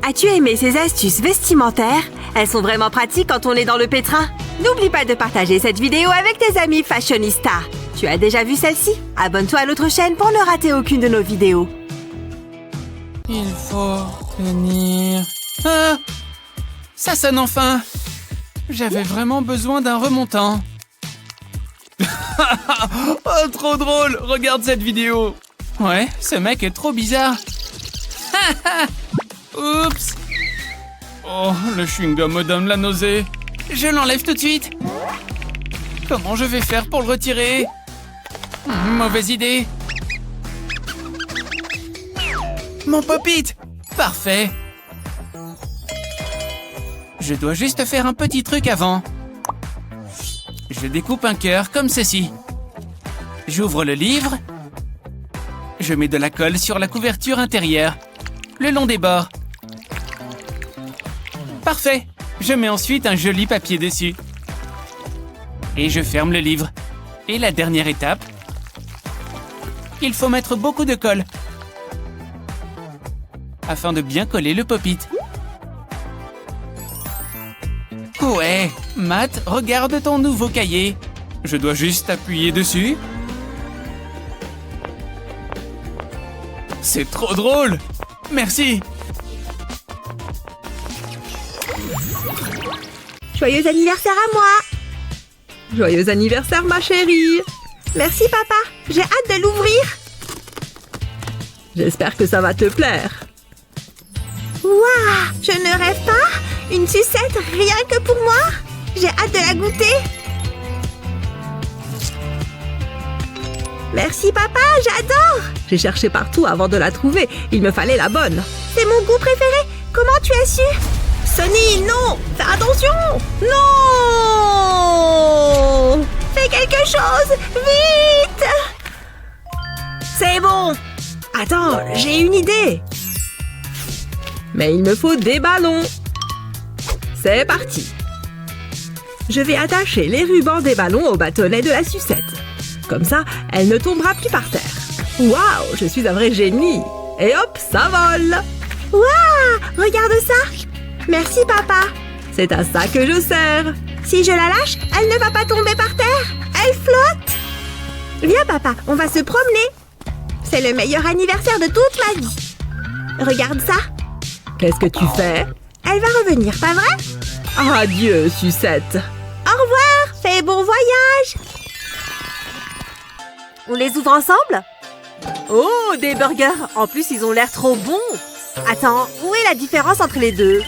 As-tu aimé ces astuces vestimentaires? Elles sont vraiment pratiques quand on est dans le pétrin. N'oublie pas de partager cette vidéo avec tes amis fashionistas. Tu as déjà vu celle-ci? Abonne-toi à notre chaîne pour ne rater aucune de nos vidéos. Il faut tenir... Ah! Ça sonne enfin! J'avais vraiment besoin d'un remontant. Oh, trop drôle! Regarde cette vidéo! Ouais, ce mec est trop bizarre. Oups! Oh, le chewing-gum me donne la nausée. Je l'enlève tout de suite. Comment je vais faire pour le retirer? Mauvaise idée. Mon pop-it! Parfait. Je dois juste faire un petit truc avant. Je découpe un cœur comme ceci. J'ouvre le livre. Je mets de la colle sur la couverture intérieure, le long des bords. Parfait. Je mets ensuite un joli papier dessus. Et je ferme le livre. Et la dernière étape, il faut mettre beaucoup de colle afin de bien coller le pop-it. Ouais, Matt, regarde ton nouveau cahier. Je dois juste appuyer dessus. C'est trop drôle. Merci. Joyeux anniversaire à moi! Joyeux anniversaire, ma chérie! Merci, papa. J'ai hâte de l'ouvrir. J'espère que ça va te plaire. Waouh! Je ne rêve pas? Une sucette rien que pour moi? J'ai hâte de la goûter. Merci, papa. J'adore. J'ai cherché partout avant de la trouver. Il me fallait la bonne. C'est mon goût préféré. Comment tu as su? Sonny, non! Fais attention! Non! Fais quelque chose! Vite! C'est bon! Attends, j'ai une idée! Mais il me faut des ballons! C'est parti! Je vais attacher les rubans des ballons au bâtonnet de la sucette. Comme ça, elle ne tombera plus par terre. Waouh! Je suis un vrai génie! Et hop, ça vole! Waouh! Regarde ça! Merci, papa. C'est à ça que je sers. Si je la lâche, elle ne va pas tomber par terre. Elle flotte. Viens, papa, on va se promener. C'est le meilleur anniversaire de toute ma vie. Regarde ça. Qu'est-ce que tu fais? Elle va revenir, pas vrai? Adieu, sucette. Au revoir. Fais bon voyage. On les ouvre ensemble? Oh, des burgers. En plus, ils ont l'air trop bons. Attends, où est la différence entre les deux?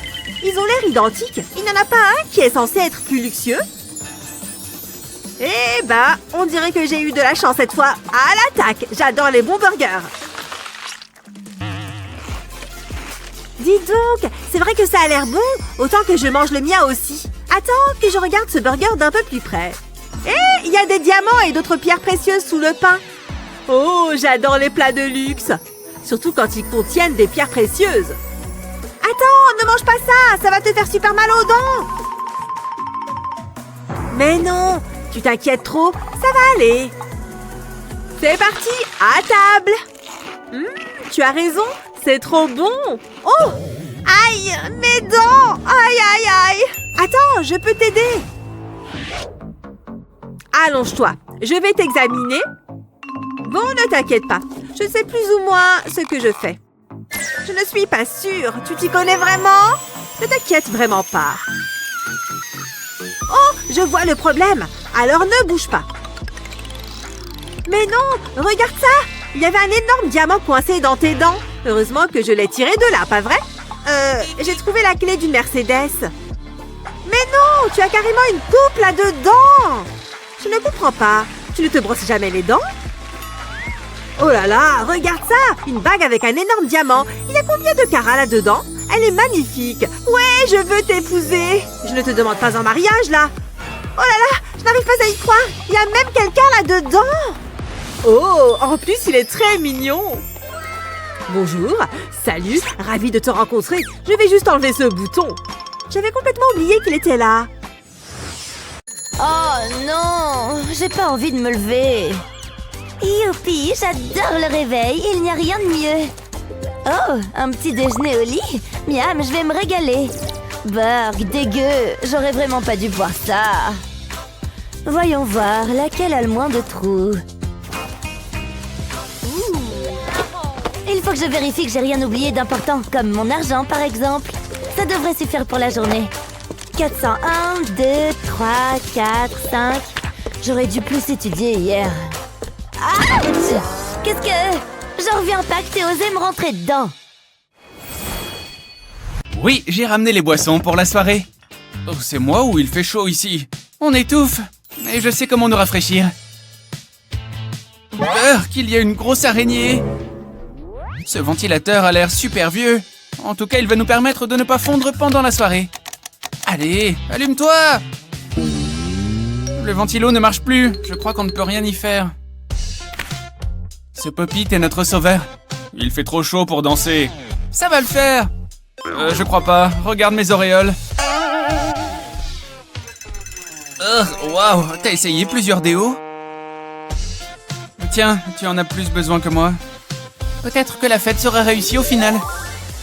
Ils ont l'air identiques. Il n'y en a pas un qui est censé être plus luxueux? Eh ben, on dirait que j'ai eu de la chance cette fois. À l'attaque! J'adore les bons burgers. Dis donc, c'est vrai que ça a l'air bon. Autant que je mange le mien aussi. Attends que je regarde ce burger d'un peu plus près. Eh, il y a des diamants et d'autres pierres précieuses sous le pain. Oh, j'adore les plats de luxe. surtout quand ils contiennent des pierres précieuses. Attends, ne mange pas ça, ça va te faire super mal aux dents. Mais non, tu t'inquiètes trop, ça va aller. C'est parti, à table. Tu as raison, c'est trop bon. Oh, aïe, mes dents, aïe, aïe, aïe. Attends, je peux t'aider. Allonge-toi, je vais t'examiner. Bon, ne t'inquiète pas, je sais plus ou moins ce que je fais. Je ne suis pas sûre, tu t'y connais vraiment? Ne t'inquiète vraiment pas. Oh, je vois le problème, alors ne bouge pas. Mais non, regarde ça, il y avait un énorme diamant coincé dans tes dents. Heureusement que je l'ai tiré de là, pas vrai? J'ai trouvé la clé d'une Mercedes. Mais non, tu as carrément une coupe là-dedans. Je ne comprends pas. Tu ne te brosses jamais les dents? Oh là là, regarde ça! Une bague avec un énorme diamant. Il y a combien de carats là-dedans? Elle est magnifique. Ouais, je veux t'épouser. Je ne te demande pas en mariage, là. Oh là là, je n'arrive pas à y croire. Il y a même quelqu'un là-dedans. Oh, en plus, il est très mignon. Bonjour, salut, ravi de te rencontrer. Je vais juste enlever ce bouton. J'avais complètement oublié qu'il était là. Oh non, j'ai pas envie de me lever. Youpi, j'adore le réveil, il n'y a rien de mieux. Oh, un petit déjeuner au lit? Miam, je vais me régaler. Burg, dégueu, j'aurais vraiment pas dû boire ça. Voyons voir, laquelle a le moins de trous? Il faut que je vérifie que j'ai rien oublié d'important, comme mon argent par exemple. Ça devrait suffire pour la journée. 401, 2, 3, 4, 5... J'aurais dû plus étudier hier. Ah! Qu'est-ce que... J'en reviens pas que t'aies osé me rentrer dedans. Oui, j'ai ramené les boissons pour la soirée. Oh, c'est moi ou il fait chaud ici? On étouffe. Et je sais comment nous rafraîchir. Peur qu'il y ait une grosse araignée. Ce ventilateur a l'air super vieux. En tout cas, il va nous permettre de ne pas fondre pendant la soirée. Allez, allume-toi! Le ventilo ne marche plus. Je crois qu'on ne peut rien y faire. Ce Pop-It est notre sauveur. Il fait trop chaud pour danser. Ça va le faire! Je crois pas. Regarde mes auréoles. Waouh, t'as essayé plusieurs déos? Tiens, tu en as plus besoin que moi. Peut-être que la fête sera réussie au final.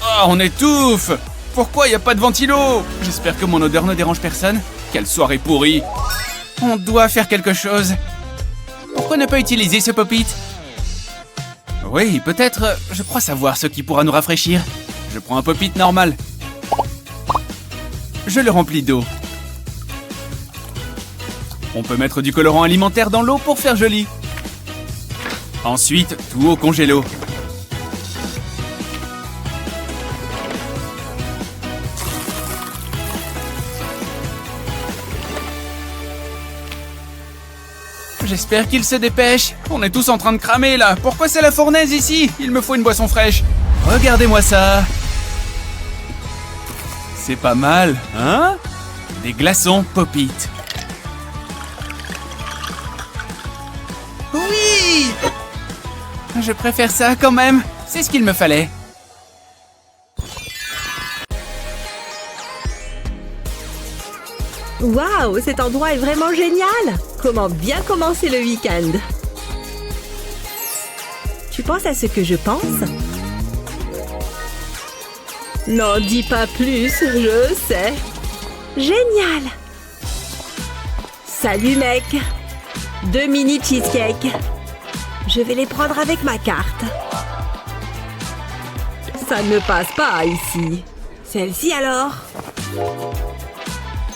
Oh, on étouffe! Pourquoi il n'y a pas de ventilo? J'espère que mon odeur ne dérange personne. Quelle soirée pourrie! On doit faire quelque chose. Pourquoi ne pas utiliser ce Pop-It? Oui, peut-être... Je crois savoir ce qui pourra nous rafraîchir. Je prends un Pop-It normal. Je le remplis d'eau. On peut mettre du colorant alimentaire dans l'eau pour faire joli. Ensuite, tout au congélo. J'espère qu'il se dépêche. On est tous en train de cramer là. Pourquoi c'est la fournaise ici? Il me faut une boisson fraîche. Regardez-moi ça. C'est pas mal, hein? Des glaçons Pop-It. Oui! Je préfère ça quand même. C'est ce qu'il me fallait. Waouh, cet endroit est vraiment génial! Comment bien commencer le week-end? Tu penses à ce que je pense? N'en dis pas plus, je sais. Génial! Salut mec! 2 mini cheesecakes. Je vais les prendre avec ma carte. Ça ne passe pas ici. Celle-ci alors?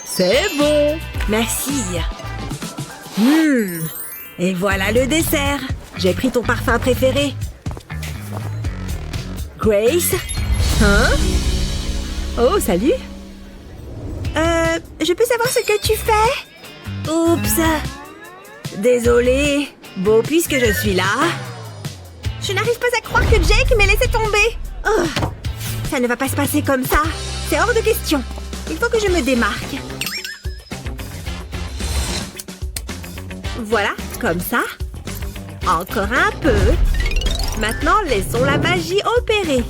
C'est bon! Merci! Et voilà le dessert! J'ai pris ton parfum préféré. Grace? Hein? Oh, salut! Je peux savoir ce que tu fais? Oups! Désolée. Bon, puisque je suis là... Je n'arrive pas à croire que Jake m'ait laissé tomber. Oh, ça ne va pas se passer comme ça. C'est hors de question. Il faut que je me démarque. Voilà, comme ça. Encore un peu. Maintenant, laissons la magie opérer.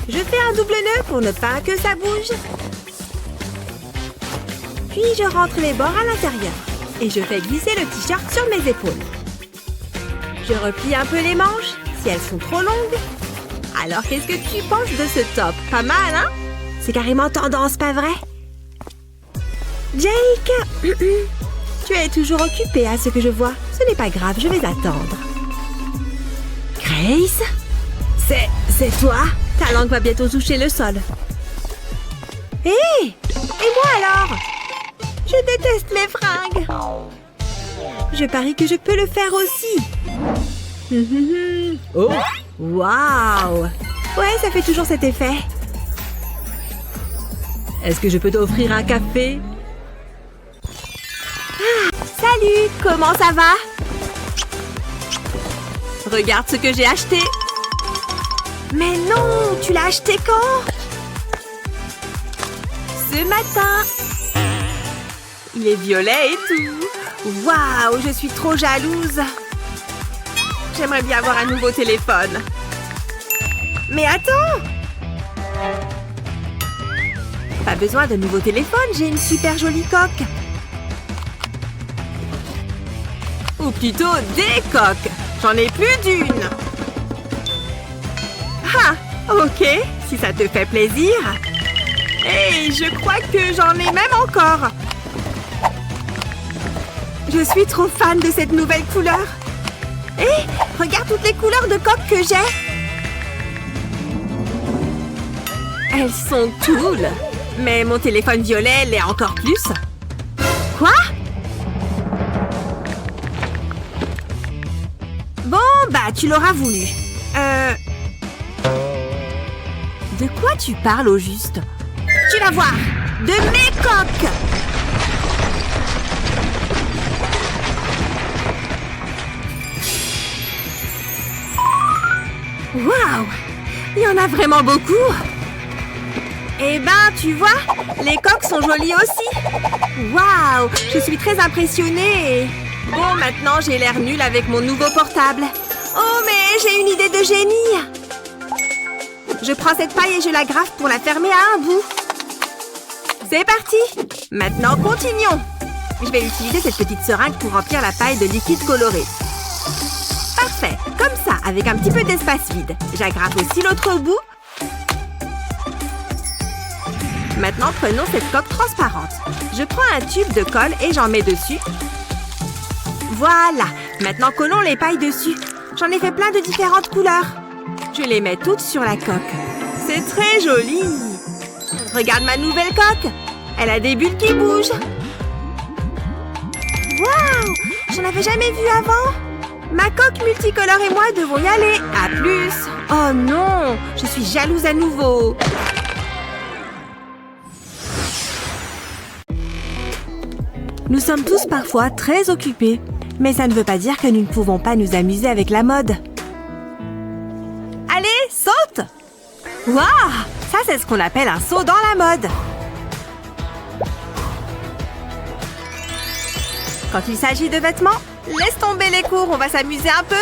Je fais un double nœud pour ne pas que ça bouge. Puis je rentre les bords à l'intérieur. Et je fais glisser le t-shirt sur mes épaules. Je replie un peu les manches, si elles sont trop longues. Alors, qu'est-ce que tu penses de ce top? Pas mal, hein? C'est carrément tendance, pas vrai? Jake, tu es toujours occupé à ce que je vois. Ce n'est pas grave, je vais attendre. Grace? C'est toi? Ta langue va bientôt toucher le sol. Hé! Et moi alors? Je déteste mes fringues. Je parie que je peux le faire aussi. Oh! Waouh! Ouais, ça fait toujours cet effet. Est-ce que je peux t'offrir un café? Ah, salut! Comment ça va? Regarde ce que j'ai acheté. Mais non! Tu l'as acheté quand? Ce matin. Il est violet et tout. Waouh! Je suis trop jalouse. J'aimerais bien avoir un nouveau téléphone. Mais attends! Pas besoin de nouveau téléphone, j'ai une super jolie coque. Ou plutôt des coques. J'en ai plus d'une. Ah, ok, si ça te fait plaisir. Hey, je crois que j'en ai même encore. Je suis trop fan de cette nouvelle couleur. Hé, regarde toutes les couleurs de coques que j'ai. Elles sont cool. Mais mon téléphone violet l'est encore plus. Quoi? Bon, bah, tu l'auras voulu. De quoi tu parles au juste? Tu vas voir. De mes coques. Waouh! Il y en a vraiment beaucoup! Eh ben, tu vois, les coques sont jolies aussi! Waouh! Je suis très impressionnée! Bon, maintenant, j'ai l'air nulle avec mon nouveau portable. Oh, mais j'ai une idée de génie! Je prends cette paille et je la graffe pour la fermer à un bout. C'est parti! Maintenant, continuons! Je vais utiliser cette petite seringue pour remplir la paille de liquide coloré. Parfait, comme ça, avec un petit peu d'espace vide. J'agrafe aussi l'autre bout. Maintenant, prenons cette coque transparente. Je prends un tube de colle et j'en mets dessus. Voilà, maintenant collons les pailles dessus. J'en ai fait plein de différentes couleurs. Je les mets toutes sur la coque. C'est très joli. Regarde ma nouvelle coque. Elle a des bulles qui bougent. Waouh, j'en avais jamais vu avant. Ma coque multicolore et moi devons y aller. À plus. Oh non, je suis jalouse à nouveau. Nous sommes tous parfois très occupés, mais ça ne veut pas dire que nous ne pouvons pas nous amuser avec la mode. Allez, saute! Waouh! Ça, c'est ce qu'on appelle un saut dans la mode. Quand il s'agit de vêtements, laisse tomber les cours, on va s'amuser un peu.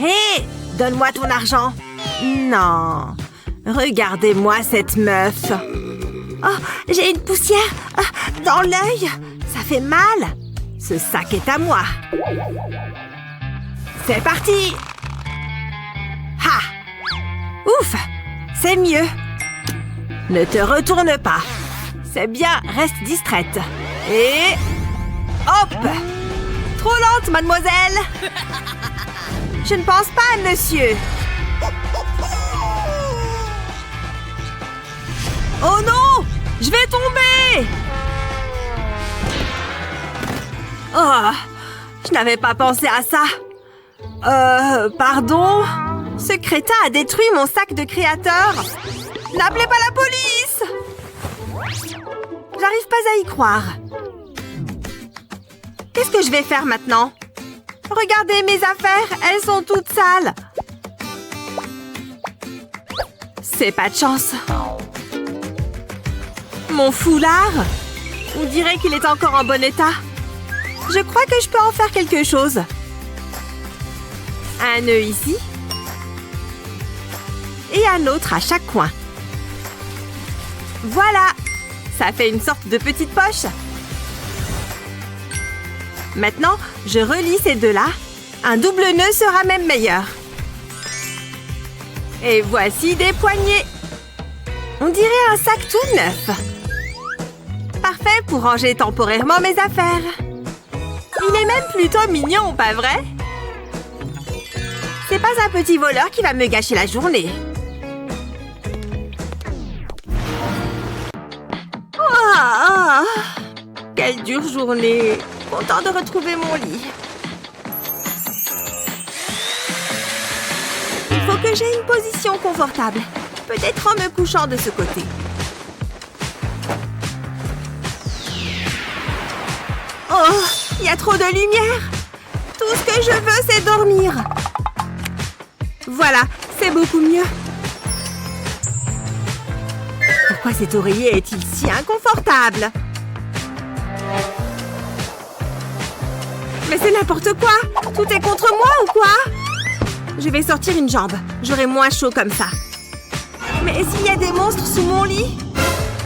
Hé! Donne-moi ton argent. Non. Regardez-moi cette meuf. Oh, j'ai une poussière dans l'œil. Ça fait mal. Ce sac est à moi. C'est parti. Ha! Ouf! C'est mieux. Ne te retourne pas. C'est bien, reste distraite. Et... hop! Trop lente, mademoiselle. Je ne pense pas, monsieur. Oh non! Je vais tomber! Oh! Je n'avais pas pensé à ça. Pardon? Ce crétin a détruit mon sac de créateur. N'appelez pas la police! J'arrive pas à y croire. Qu'est-ce que je vais faire maintenant? Regardez mes affaires, elles sont toutes sales. C'est pas de chance. Mon foulard? On dirait qu'il est encore en bon état. Je crois que je peux en faire quelque chose. Un nœud ici. Et un autre à chaque coin. Voilà! Ça fait une sorte de petite poche. Maintenant, je relie ces deux-là. Un double nœud sera même meilleur. Et voici des poignets. On dirait un sac tout neuf. Parfait pour ranger temporairement mes affaires. Il est même plutôt mignon, pas vrai? C'est pas un petit voleur qui va me gâcher la journée. Oh, quelle dure journée. Content de retrouver mon lit. Il faut que j'aie une position confortable. Peut-être en me couchant de ce côté. Oh, il y a trop de lumière. Tout ce que je veux, c'est dormir. Voilà, c'est beaucoup mieux. Pourquoi cet oreiller est-il si inconfortable? Mais c'est n'importe quoi! Tout est contre moi ou quoi? Je vais sortir une jambe. J'aurai moins chaud comme ça. Mais s'il y a des monstres sous mon lit,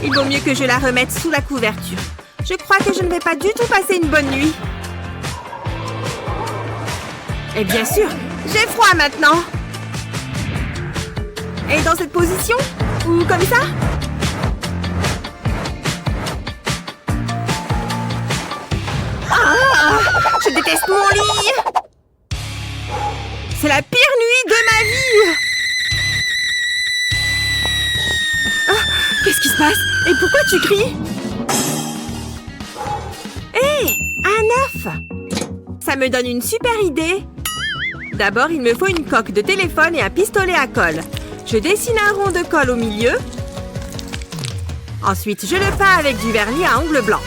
il vaut mieux que je la remette sous la couverture. Je crois que je ne vais pas du tout passer une bonne nuit. Et bien sûr, j'ai froid maintenant. Et dans cette position? Ou comme ça? Ah! Je déteste mon lit! C'est la pire nuit de ma vie! Ah, qu'est-ce qui se passe? Et pourquoi tu cries? Hé! Un œuf! Ça me donne une super idée! D'abord, il me faut une coque de téléphone et un pistolet à colle. Je dessine un rond de colle au milieu. Ensuite, je le peins avec du vernis à ongles blancs.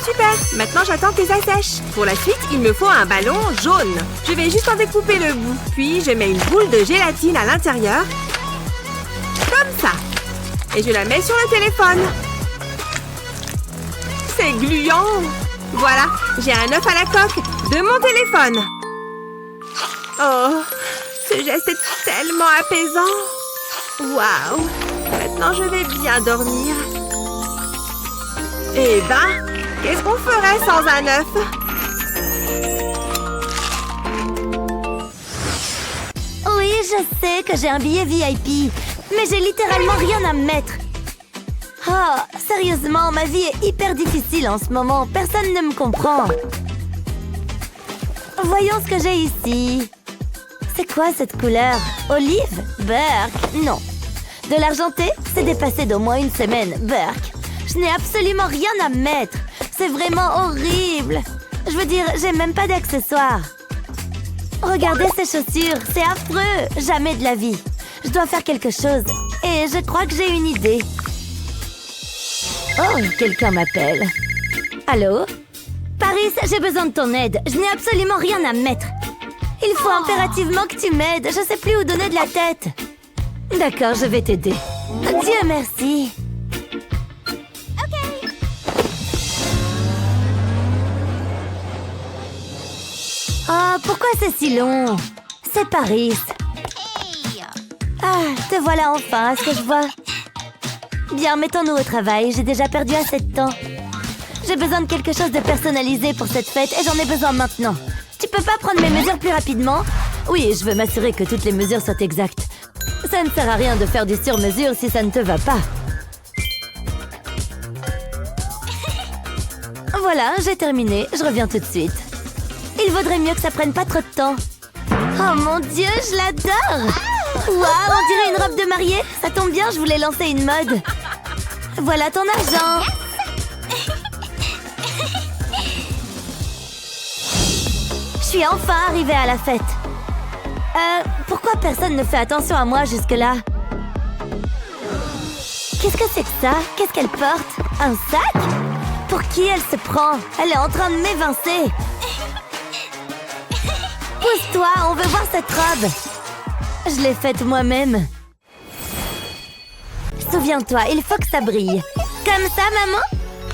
Super! Maintenant, j'attends que ça sèche. Pour la suite, il me faut un ballon jaune. Je vais juste en découper le bout. Puis, je mets une boule de gélatine à l'intérieur. Comme ça. Et je la mets sur le téléphone. C'est gluant! Voilà, j'ai un œuf à la coque de mon téléphone. Oh, ce geste est tellement apaisant. Waouh! Maintenant, je vais bien dormir. Eh ben, qu'est-ce qu'on ferait sans un œuf? Oui, je sais que j'ai un billet VIP, mais j'ai littéralement rien à me mettre. Oh, sérieusement, ma vie est hyper difficile en ce moment. Personne ne me comprend. Voyons ce que j'ai ici. C'est quoi cette couleur? Olive? Burk? Non. De l'argenté? C'est dépassé d'au moins une semaine. Burk. Je n'ai absolument rien à mettre. C'est vraiment horrible. Je veux dire, j'ai même pas d'accessoires. Regardez ces chaussures. C'est affreux. Jamais de la vie. Je dois faire quelque chose. Et je crois que j'ai une idée. Oh, quelqu'un m'appelle. Allô? Paris, j'ai besoin de ton aide. Je n'ai absolument rien à mettre. Il faut impérativement que tu m'aides. Je sais plus où donner de la tête. D'accord, je vais t'aider. Dieu merci. Oh, pourquoi c'est si long? C'est Paris. Ah, te voilà enfin, est-ce que je vois? Bien, mettons-nous au travail. J'ai déjà perdu assez de temps. J'ai besoin de quelque chose de personnalisé pour cette fête et j'en ai besoin maintenant. Tu peux pas prendre mes mesures plus rapidement? Oui, je veux m'assurer que toutes les mesures soient exactes. Ça ne sert à rien de faire du sur-mesure si ça ne te va pas. Voilà, j'ai terminé. Je reviens tout de suite. Il vaudrait mieux que ça prenne pas trop de temps. Oh mon Dieu, je l'adore! Waouh, on dirait une robe de mariée. Ça tombe bien, je voulais lancer une mode. Voilà ton argent. Je suis enfin arrivée à la fête. Pourquoi personne ne fait attention à moi jusque-là? Qu'est-ce que c'est que ça? Qu'est-ce qu'elle porte? Un sac? Pour qui elle se prend? Elle est en train de m'évincer. Pousse-toi, on veut voir cette robe. Je l'ai faite moi-même. Souviens-toi, il faut que ça brille. Comme ça, maman?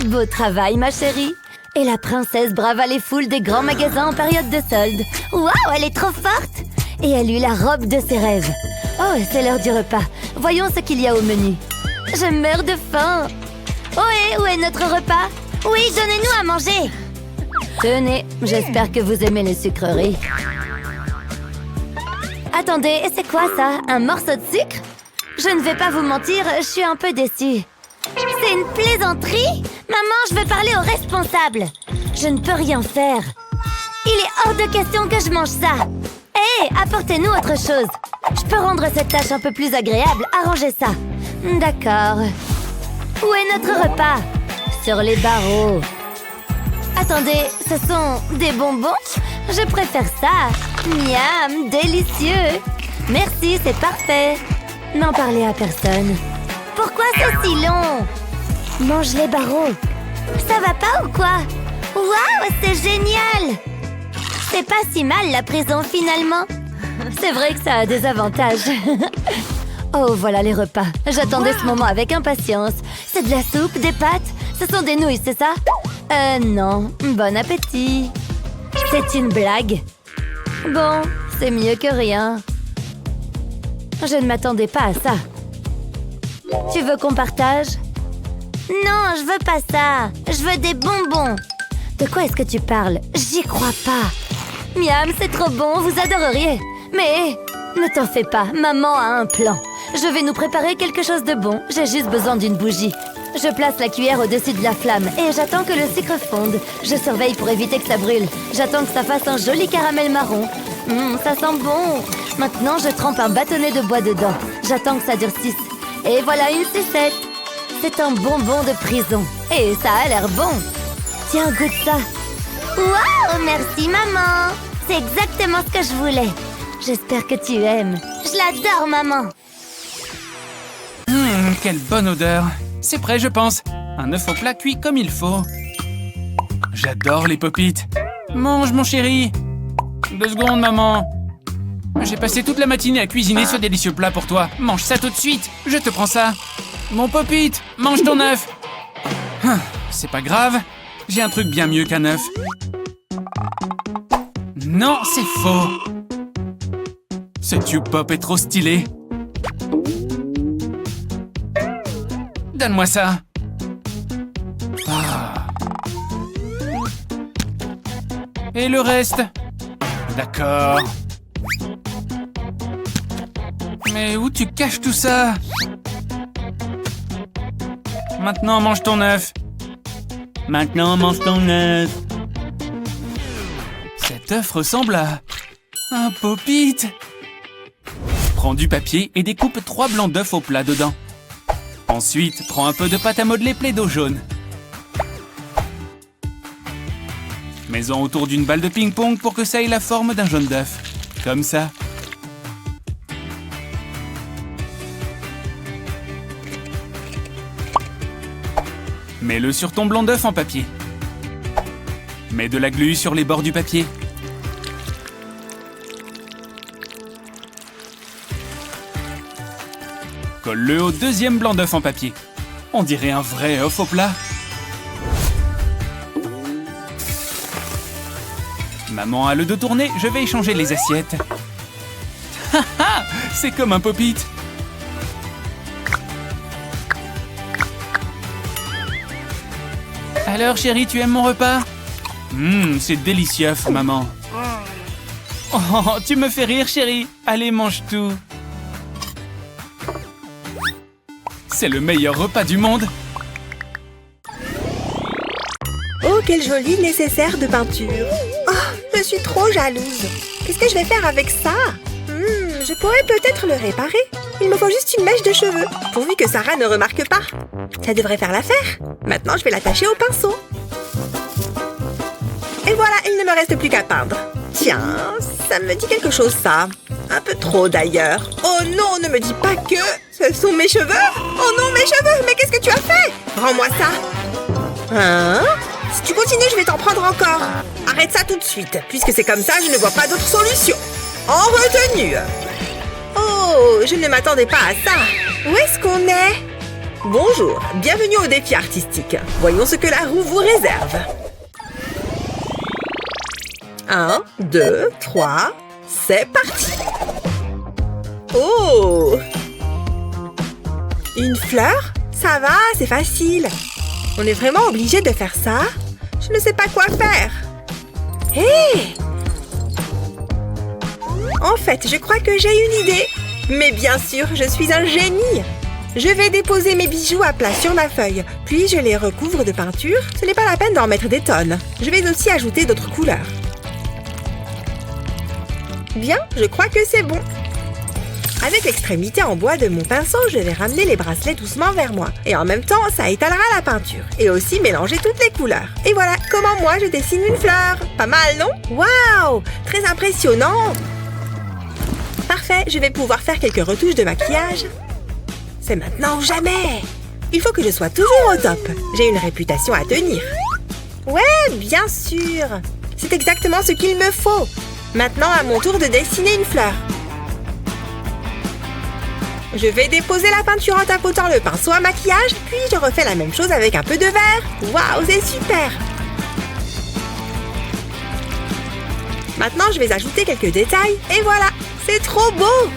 Beau travail, ma chérie. Et la princesse brava les foules des grands magasins en période de solde. Waouh, elle est trop forte! Et elle eut la robe de ses rêves. Oh, c'est l'heure du repas. Voyons ce qu'il y a au menu. Je meurs de faim. Ohé, où est notre repas? Oui, donnez-nous à manger. Tenez, j'espère que vous aimez les sucreries. Attendez, c'est quoi ça? Un morceau de sucre? Je ne vais pas vous mentir, je suis un peu déçue. C'est une plaisanterie? Maman, je veux parler au responsable. Je ne peux rien faire. Il est hors de question que je mange ça. Hé, apportez-nous autre chose. Je peux rendre cette tâche un peu plus agréable. Arrangez ça. D'accord. Où est notre repas? Sur les barreaux. Attendez, ce sont des bonbons? Je préfère ça. Miam, délicieux. Merci, c'est parfait. N'en parlez à personne. Pourquoi c'est si long? Mange les barreaux. Ça va pas ou quoi? Waouh, c'est génial! C'est pas si mal la prison finalement. C'est vrai que ça a des avantages. Oh, voilà les repas. J'attendais ce moment avec impatience. C'est de la soupe, des pâtes? Ce sont des nouilles, c'est ça? Non. Bon appétit. C'est une blague. Bon, c'est mieux que rien. Je ne m'attendais pas à ça. Tu veux qu'on partage? Non, je veux pas ça. Je veux des bonbons. De quoi est-ce que tu parles? J'y crois pas. Miam, c'est trop bon, vous adoreriez. Mais ne t'en fais pas, maman a un plan. Je vais nous préparer quelque chose de bon. J'ai juste besoin d'une bougie. Je place la cuillère au-dessus de la flamme et j'attends que le sucre fonde. Je surveille pour éviter que ça brûle. J'attends que ça fasse un joli caramel marron. Ça sent bon. Maintenant, je trempe un bâtonnet de bois dedans. J'attends que ça durcisse. Et voilà une sucette. C'est un bonbon de prison. Et ça a l'air bon. Tiens, goûte ça. Waouh, merci maman. C'est exactement ce que je voulais. J'espère que tu aimes. Je l'adore, maman. Quelle bonne odeur. C'est prêt, je pense. Un œuf au plat cuit comme il faut. J'adore les pop-it. Mange, mon chéri. 2 secondes, maman. J'ai passé toute la matinée à cuisiner ce délicieux plat pour toi. Mange ça tout de suite. Je te prends ça. Mon pop-it, mange ton œuf. C'est pas grave. J'ai un truc bien mieux qu'un œuf. Non, c'est faux. Ce tube pop est trop stylé. Donne-moi ça. Et le reste? D'accord. Mais où tu caches tout ça? Maintenant, mange ton œuf. Maintenant, mange ton œuf. Cet œuf ressemble à un pop-it. Prends du papier et découpe 3 blancs d'œufs au plat dedans. Ensuite, prends un peu de pâte à modeler Play-Doh jaune. Mets-en autour d'une balle de ping-pong pour que ça ait la forme d'un jaune d'œuf. Comme ça. Mets-le sur ton blanc d'œuf en papier. Mets de la glu sur les bords du papier. Colle-le au 2e blanc d'œuf en papier. On dirait un vrai œuf au plat. Maman a le dos tourné, je vais échanger les assiettes. C'est comme un pop-it. Alors, chérie, tu aimes mon repas? C'est délicieux, maman. Oh, tu me fais rire, chérie. Allez, mange tout. C'est le meilleur repas du monde. Oh, quel joli nécessaire de peinture. Oh, je suis trop jalouse. Qu'est-ce que je vais faire avec ça? Je pourrais peut-être le réparer. Il me faut juste une mèche de cheveux, pourvu que Sarah ne remarque pas. Ça devrait faire l'affaire. Maintenant, je vais l'attacher au pinceau. Et voilà, il ne me reste plus qu'à peindre. Tiens, ça me dit quelque chose, ça. Un peu trop, d'ailleurs. Oh non, ne me dis pas que ce sont mes cheveux. Oh non, mes cheveux. Mais qu'est-ce que tu as fait? Rends-moi ça. Hein? Si tu continues, je vais t'en prendre encore. Arrête ça tout de suite. Puisque c'est comme ça, je ne vois pas d'autre solution. En retenue. Oh, je ne m'attendais pas à ça. Où est-ce qu'on est? Bonjour, bienvenue au défi artistique. Voyons ce que la roue vous réserve. 1, 2, 3, c'est parti. Oh! Une fleur? Ça va, c'est facile. On est vraiment obligé de faire ça? Je ne sais pas quoi faire. Hé! En fait, je crois que j'ai une idée. Mais bien sûr, je suis un génie. Je vais déposer mes bijoux à plat sur ma feuille, puis je les recouvre de peinture. Ce n'est pas la peine d'en mettre des tonnes. Je vais aussi ajouter d'autres couleurs. Bien, je crois que c'est bon. Avec l'extrémité en bois de mon pinceau, je vais ramener les bracelets doucement vers moi. Et en même temps, ça étalera la peinture. Et aussi mélanger toutes les couleurs. Et voilà comment moi je dessine une fleur. Pas mal, non? Waouh! Très impressionnant! Parfait, je vais pouvoir faire quelques retouches de maquillage. C'est maintenant ou jamais! Il faut que je sois toujours au top. J'ai une réputation à tenir. Ouais, bien sûr! C'est exactement ce qu'il me faut. Maintenant, à mon tour de dessiner une fleur. Je vais déposer la peinture en tapotant le pinceau à maquillage, puis je refais la même chose avec un peu de vert. Waouh, c'est super! Maintenant, je vais ajouter quelques détails, et voilà! C'est trop beau!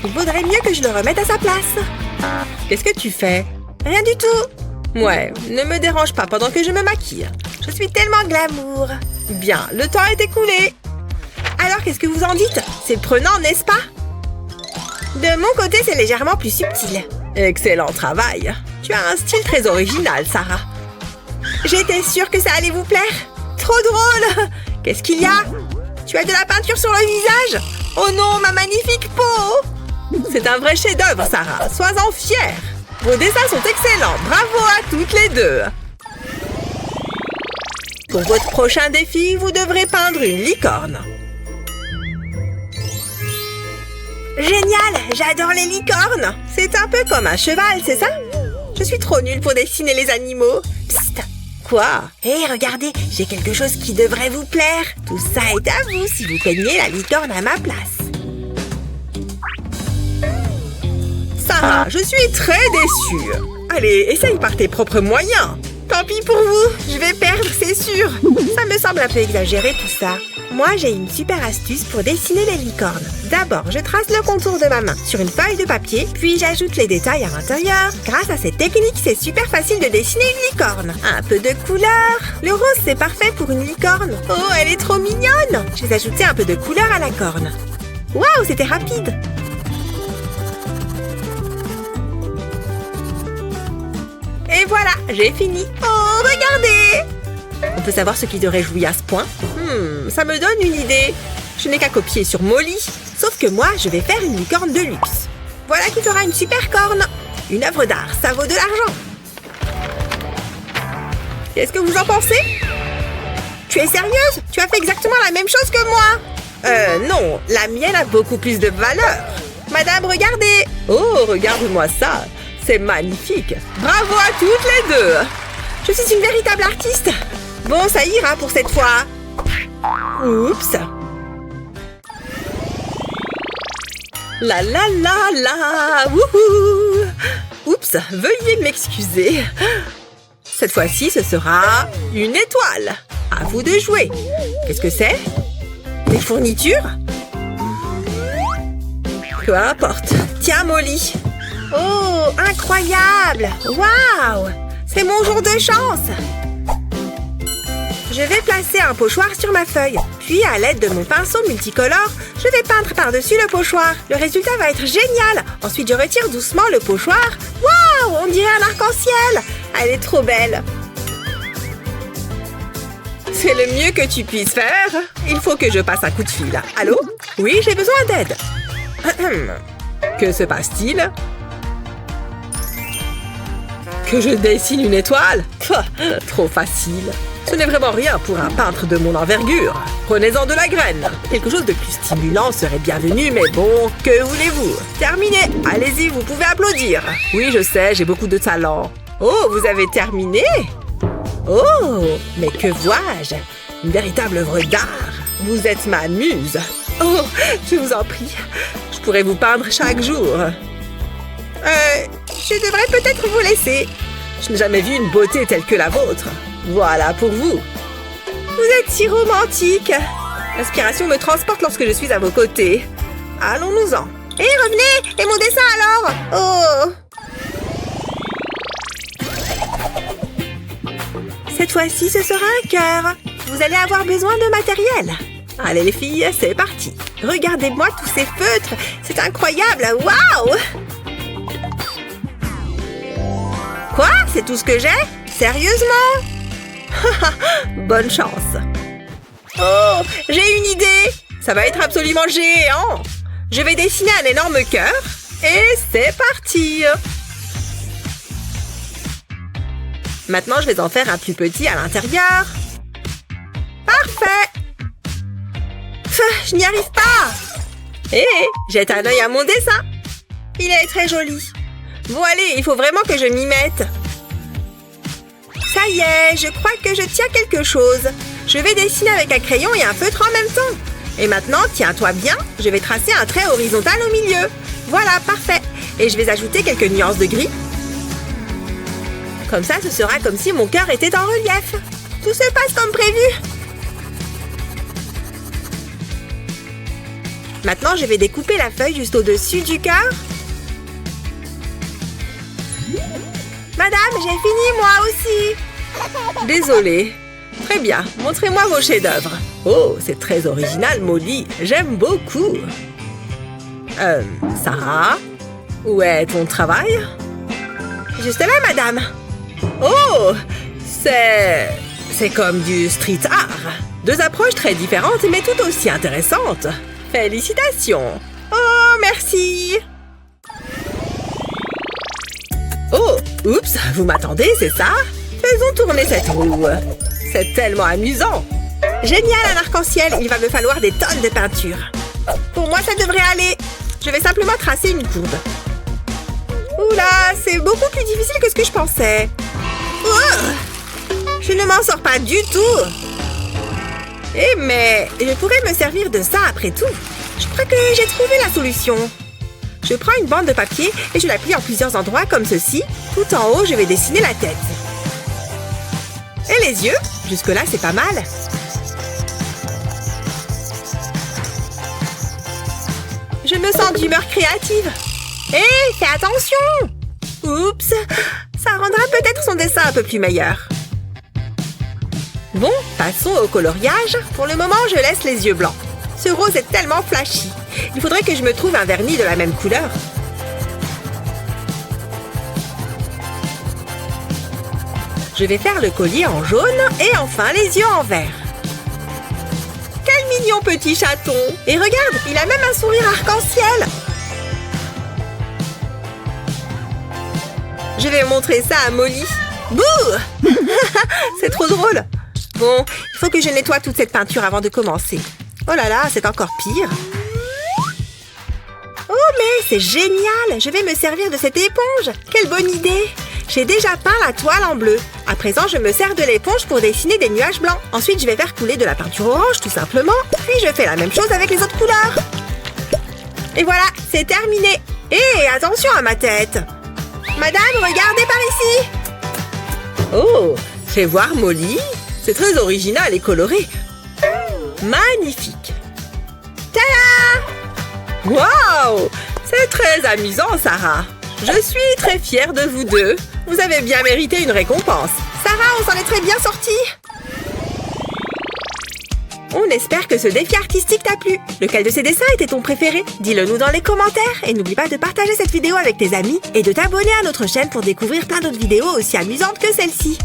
Il vaudrait mieux que je le remette à sa place. Qu'est-ce que tu fais? Rien du tout. Ouais, ne me dérange pas pendant que je me maquille. Je suis tellement glamour. Bien, le temps est écoulé. Alors, qu'est-ce que vous en dites? C'est prenant, n'est-ce pas? De mon côté, c'est légèrement plus subtil. Excellent travail. Tu as un style très original, Sarah. J'étais sûre que ça allait vous plaire. Trop drôle! Qu'est-ce qu'il y a? Tu as de la peinture sur le visage? Oh non, ma magnifique peau! C'est un vrai chef-d'œuvre, Sarah. Sois-en fière. Vos dessins sont excellents. Bravo à toutes les deux. Pour votre prochain défi, vous devrez peindre une licorne. Génial! J'adore les licornes! C'est un peu comme un cheval, c'est ça? Je suis trop nulle pour dessiner les animaux. Psst! Quoi? Hé, regardez, j'ai quelque chose qui devrait vous plaire. Tout ça est à vous si vous peignez la licorne à ma place. Sarah, je suis très déçue. Allez, essaye par tes propres moyens. Tant pis pour vous, je vais perdre, c'est sûr. Ça me semble un peu exagéré tout ça. Moi, j'ai une super astuce pour dessiner les licornes. D'abord, je trace le contour de ma main sur une feuille de papier, puis j'ajoute les détails à l'intérieur. Grâce à cette technique, c'est super facile de dessiner une licorne. Un peu de couleur. Le rose, c'est parfait pour une licorne. Oh, elle est trop mignonne. Je vais ajouter un peu de couleur à la corne. Waouh, c'était rapide. Et voilà, j'ai fini. Oh, regardez! On peut savoir ce qui te réjouit à ce point? Ça me donne une idée. Je n'ai qu'à copier sur Molly. Sauf que moi, je vais faire une licorne de luxe. Voilà qui fera une super corne. Une œuvre d'art, ça vaut de l'argent. Qu'est-ce que vous en pensez? Tu es sérieuse? Tu as fait exactement la même chose que moi. Non, la mienne a beaucoup plus de valeur. Madame, regardez. Oh, regarde-moi ça. C'est magnifique. Bravo à toutes les deux. Je suis une véritable artiste. Bon, ça ira pour cette fois. Oups. La la la la. Wouhou. Oups, veuillez m'excuser. Cette fois-ci, ce sera une étoile. À vous de jouer. Qu'est-ce que c'est? Des fournitures? Peu importe. Tiens, Molly. Oh, incroyable! Waouh! C'est mon jour de chance! Je vais placer un pochoir sur ma feuille. Puis, à l'aide de mon pinceau multicolore, je vais peindre par-dessus le pochoir. Le résultat va être génial! Ensuite, je retire doucement le pochoir. Waouh! On dirait un arc-en-ciel! Elle est trop belle! C'est le mieux que tu puisses faire. Il faut que je passe un coup de fil. Allô? Oui, j'ai besoin d'aide. Que se passe-t-il? Que je dessine une étoile? Trop facile. Ce n'est vraiment rien pour un peintre de mon envergure. Prenez-en de la graine. Quelque chose de plus stimulant serait bienvenu, mais bon, que voulez-vous? Terminé. Allez-y, vous pouvez applaudir. Oui, je sais, j'ai beaucoup de talent. Oh, vous avez terminé? Oh, mais que vois-je? Une véritable œuvre d'art. Vous êtes ma muse. Oh, je vous en prie. Je pourrais vous peindre chaque jour. Je devrais peut-être vous laisser. Je n'ai jamais vu une beauté telle que la vôtre. Voilà pour vous. Vous êtes si romantique. L'inspiration me transporte lorsque je suis à vos côtés. Allons-nous-en. Hé, revenez! Et mon dessin alors? Oh! Cette fois-ci, ce sera un cœur. Vous allez avoir besoin de matériel. Allez les filles, c'est parti. Regardez-moi tous ces feutres. C'est incroyable. Waouh! Quoi? C'est tout ce que j'ai? Sérieusement? Bonne chance. Oh, j'ai une idée. Ça va être absolument géant. Je vais dessiner un énorme cœur. Et c'est parti. Maintenant, je vais en faire un plus petit à l'intérieur. Parfait. Je n'y arrive pas. Hé, jette un œil à mon dessin. Il est très joli. Bon, allez, il faut vraiment que je m'y mette. Ça y est, je crois que je tiens quelque chose. Je vais dessiner avec un crayon et un feutre en même temps. Et maintenant, tiens-toi bien, je vais tracer un trait horizontal au milieu. Voilà, parfait. Et je vais ajouter quelques nuances de gris. Comme ça, ce sera comme si mon cœur était en relief. Tout se passe comme prévu. Maintenant, je vais découper la feuille juste au-dessus du cœur. Madame, j'ai fini moi aussi. Désolée. Très bien, montrez-moi vos chefs-d'œuvre. Oh, c'est très original, Molly. J'aime beaucoup. Sarah, où est ton travail? Juste là, madame. Oh, c'est comme du street art. Deux approches très différentes, mais tout aussi intéressantes. Félicitations. Oh, merci. Oh, oups, vous m'attendez, c'est ça? Faisons tourner cette roue. C'est tellement amusant. Génial, un arc-en-ciel. Il va me falloir des tonnes de peinture. Pour moi, ça devrait aller. Je vais simplement tracer une courbe. Oula, c'est beaucoup plus difficile que ce que je pensais. Oh, je ne m'en sors pas du tout. Eh, mais je pourrais me servir de ça après tout. Je crois que j'ai trouvé la solution. Je prends une bande de papier et je la plie en plusieurs endroits comme ceci. Tout en haut, je vais dessiner la tête. Et les yeux? Jusque-là, c'est pas mal. Je me sens d'humeur créative. Hé, fais attention! Oups, ça rendra peut-être son dessin un peu plus meilleur. Bon, passons au coloriage. Pour le moment, je laisse les yeux blancs. Ce rose est tellement flashy. Il faudrait que je me trouve un vernis de la même couleur. Je vais faire le collier en jaune et enfin les yeux en vert. Quel mignon petit chaton! Et regarde, il a même un sourire arc-en-ciel. Je vais montrer ça à Molly. Bouh! C'est trop drôle. Bon, il faut que je nettoie toute cette peinture avant de commencer. Oh là là, c'est encore pire. Oh, mais c'est génial! Je vais me servir de cette éponge. Quelle bonne idée! J'ai déjà peint la toile en bleu. À présent, je me sers de l'éponge pour dessiner des nuages blancs. Ensuite, je vais faire couler de la peinture orange, tout simplement. Puis, je fais la même chose avec les autres couleurs. Et voilà, c'est terminé. Et attention à ma tête. Madame, regardez par ici. Oh, fais voir Molly. C'est très original et coloré. Magnifique. Tada! Waouh! C'est très amusant, Sarah. Je suis très fière de vous deux. Vous avez bien mérité une récompense. Sarah, on s'en est très bien sortis. On espère que ce défi artistique t'a plu. Lequel de ces dessins était ton préféré? Dis-le nous dans les commentaires. Et n'oublie pas de partager cette vidéo avec tes amis et de t'abonner à notre chaîne pour découvrir plein d'autres vidéos aussi amusantes que celle-ci.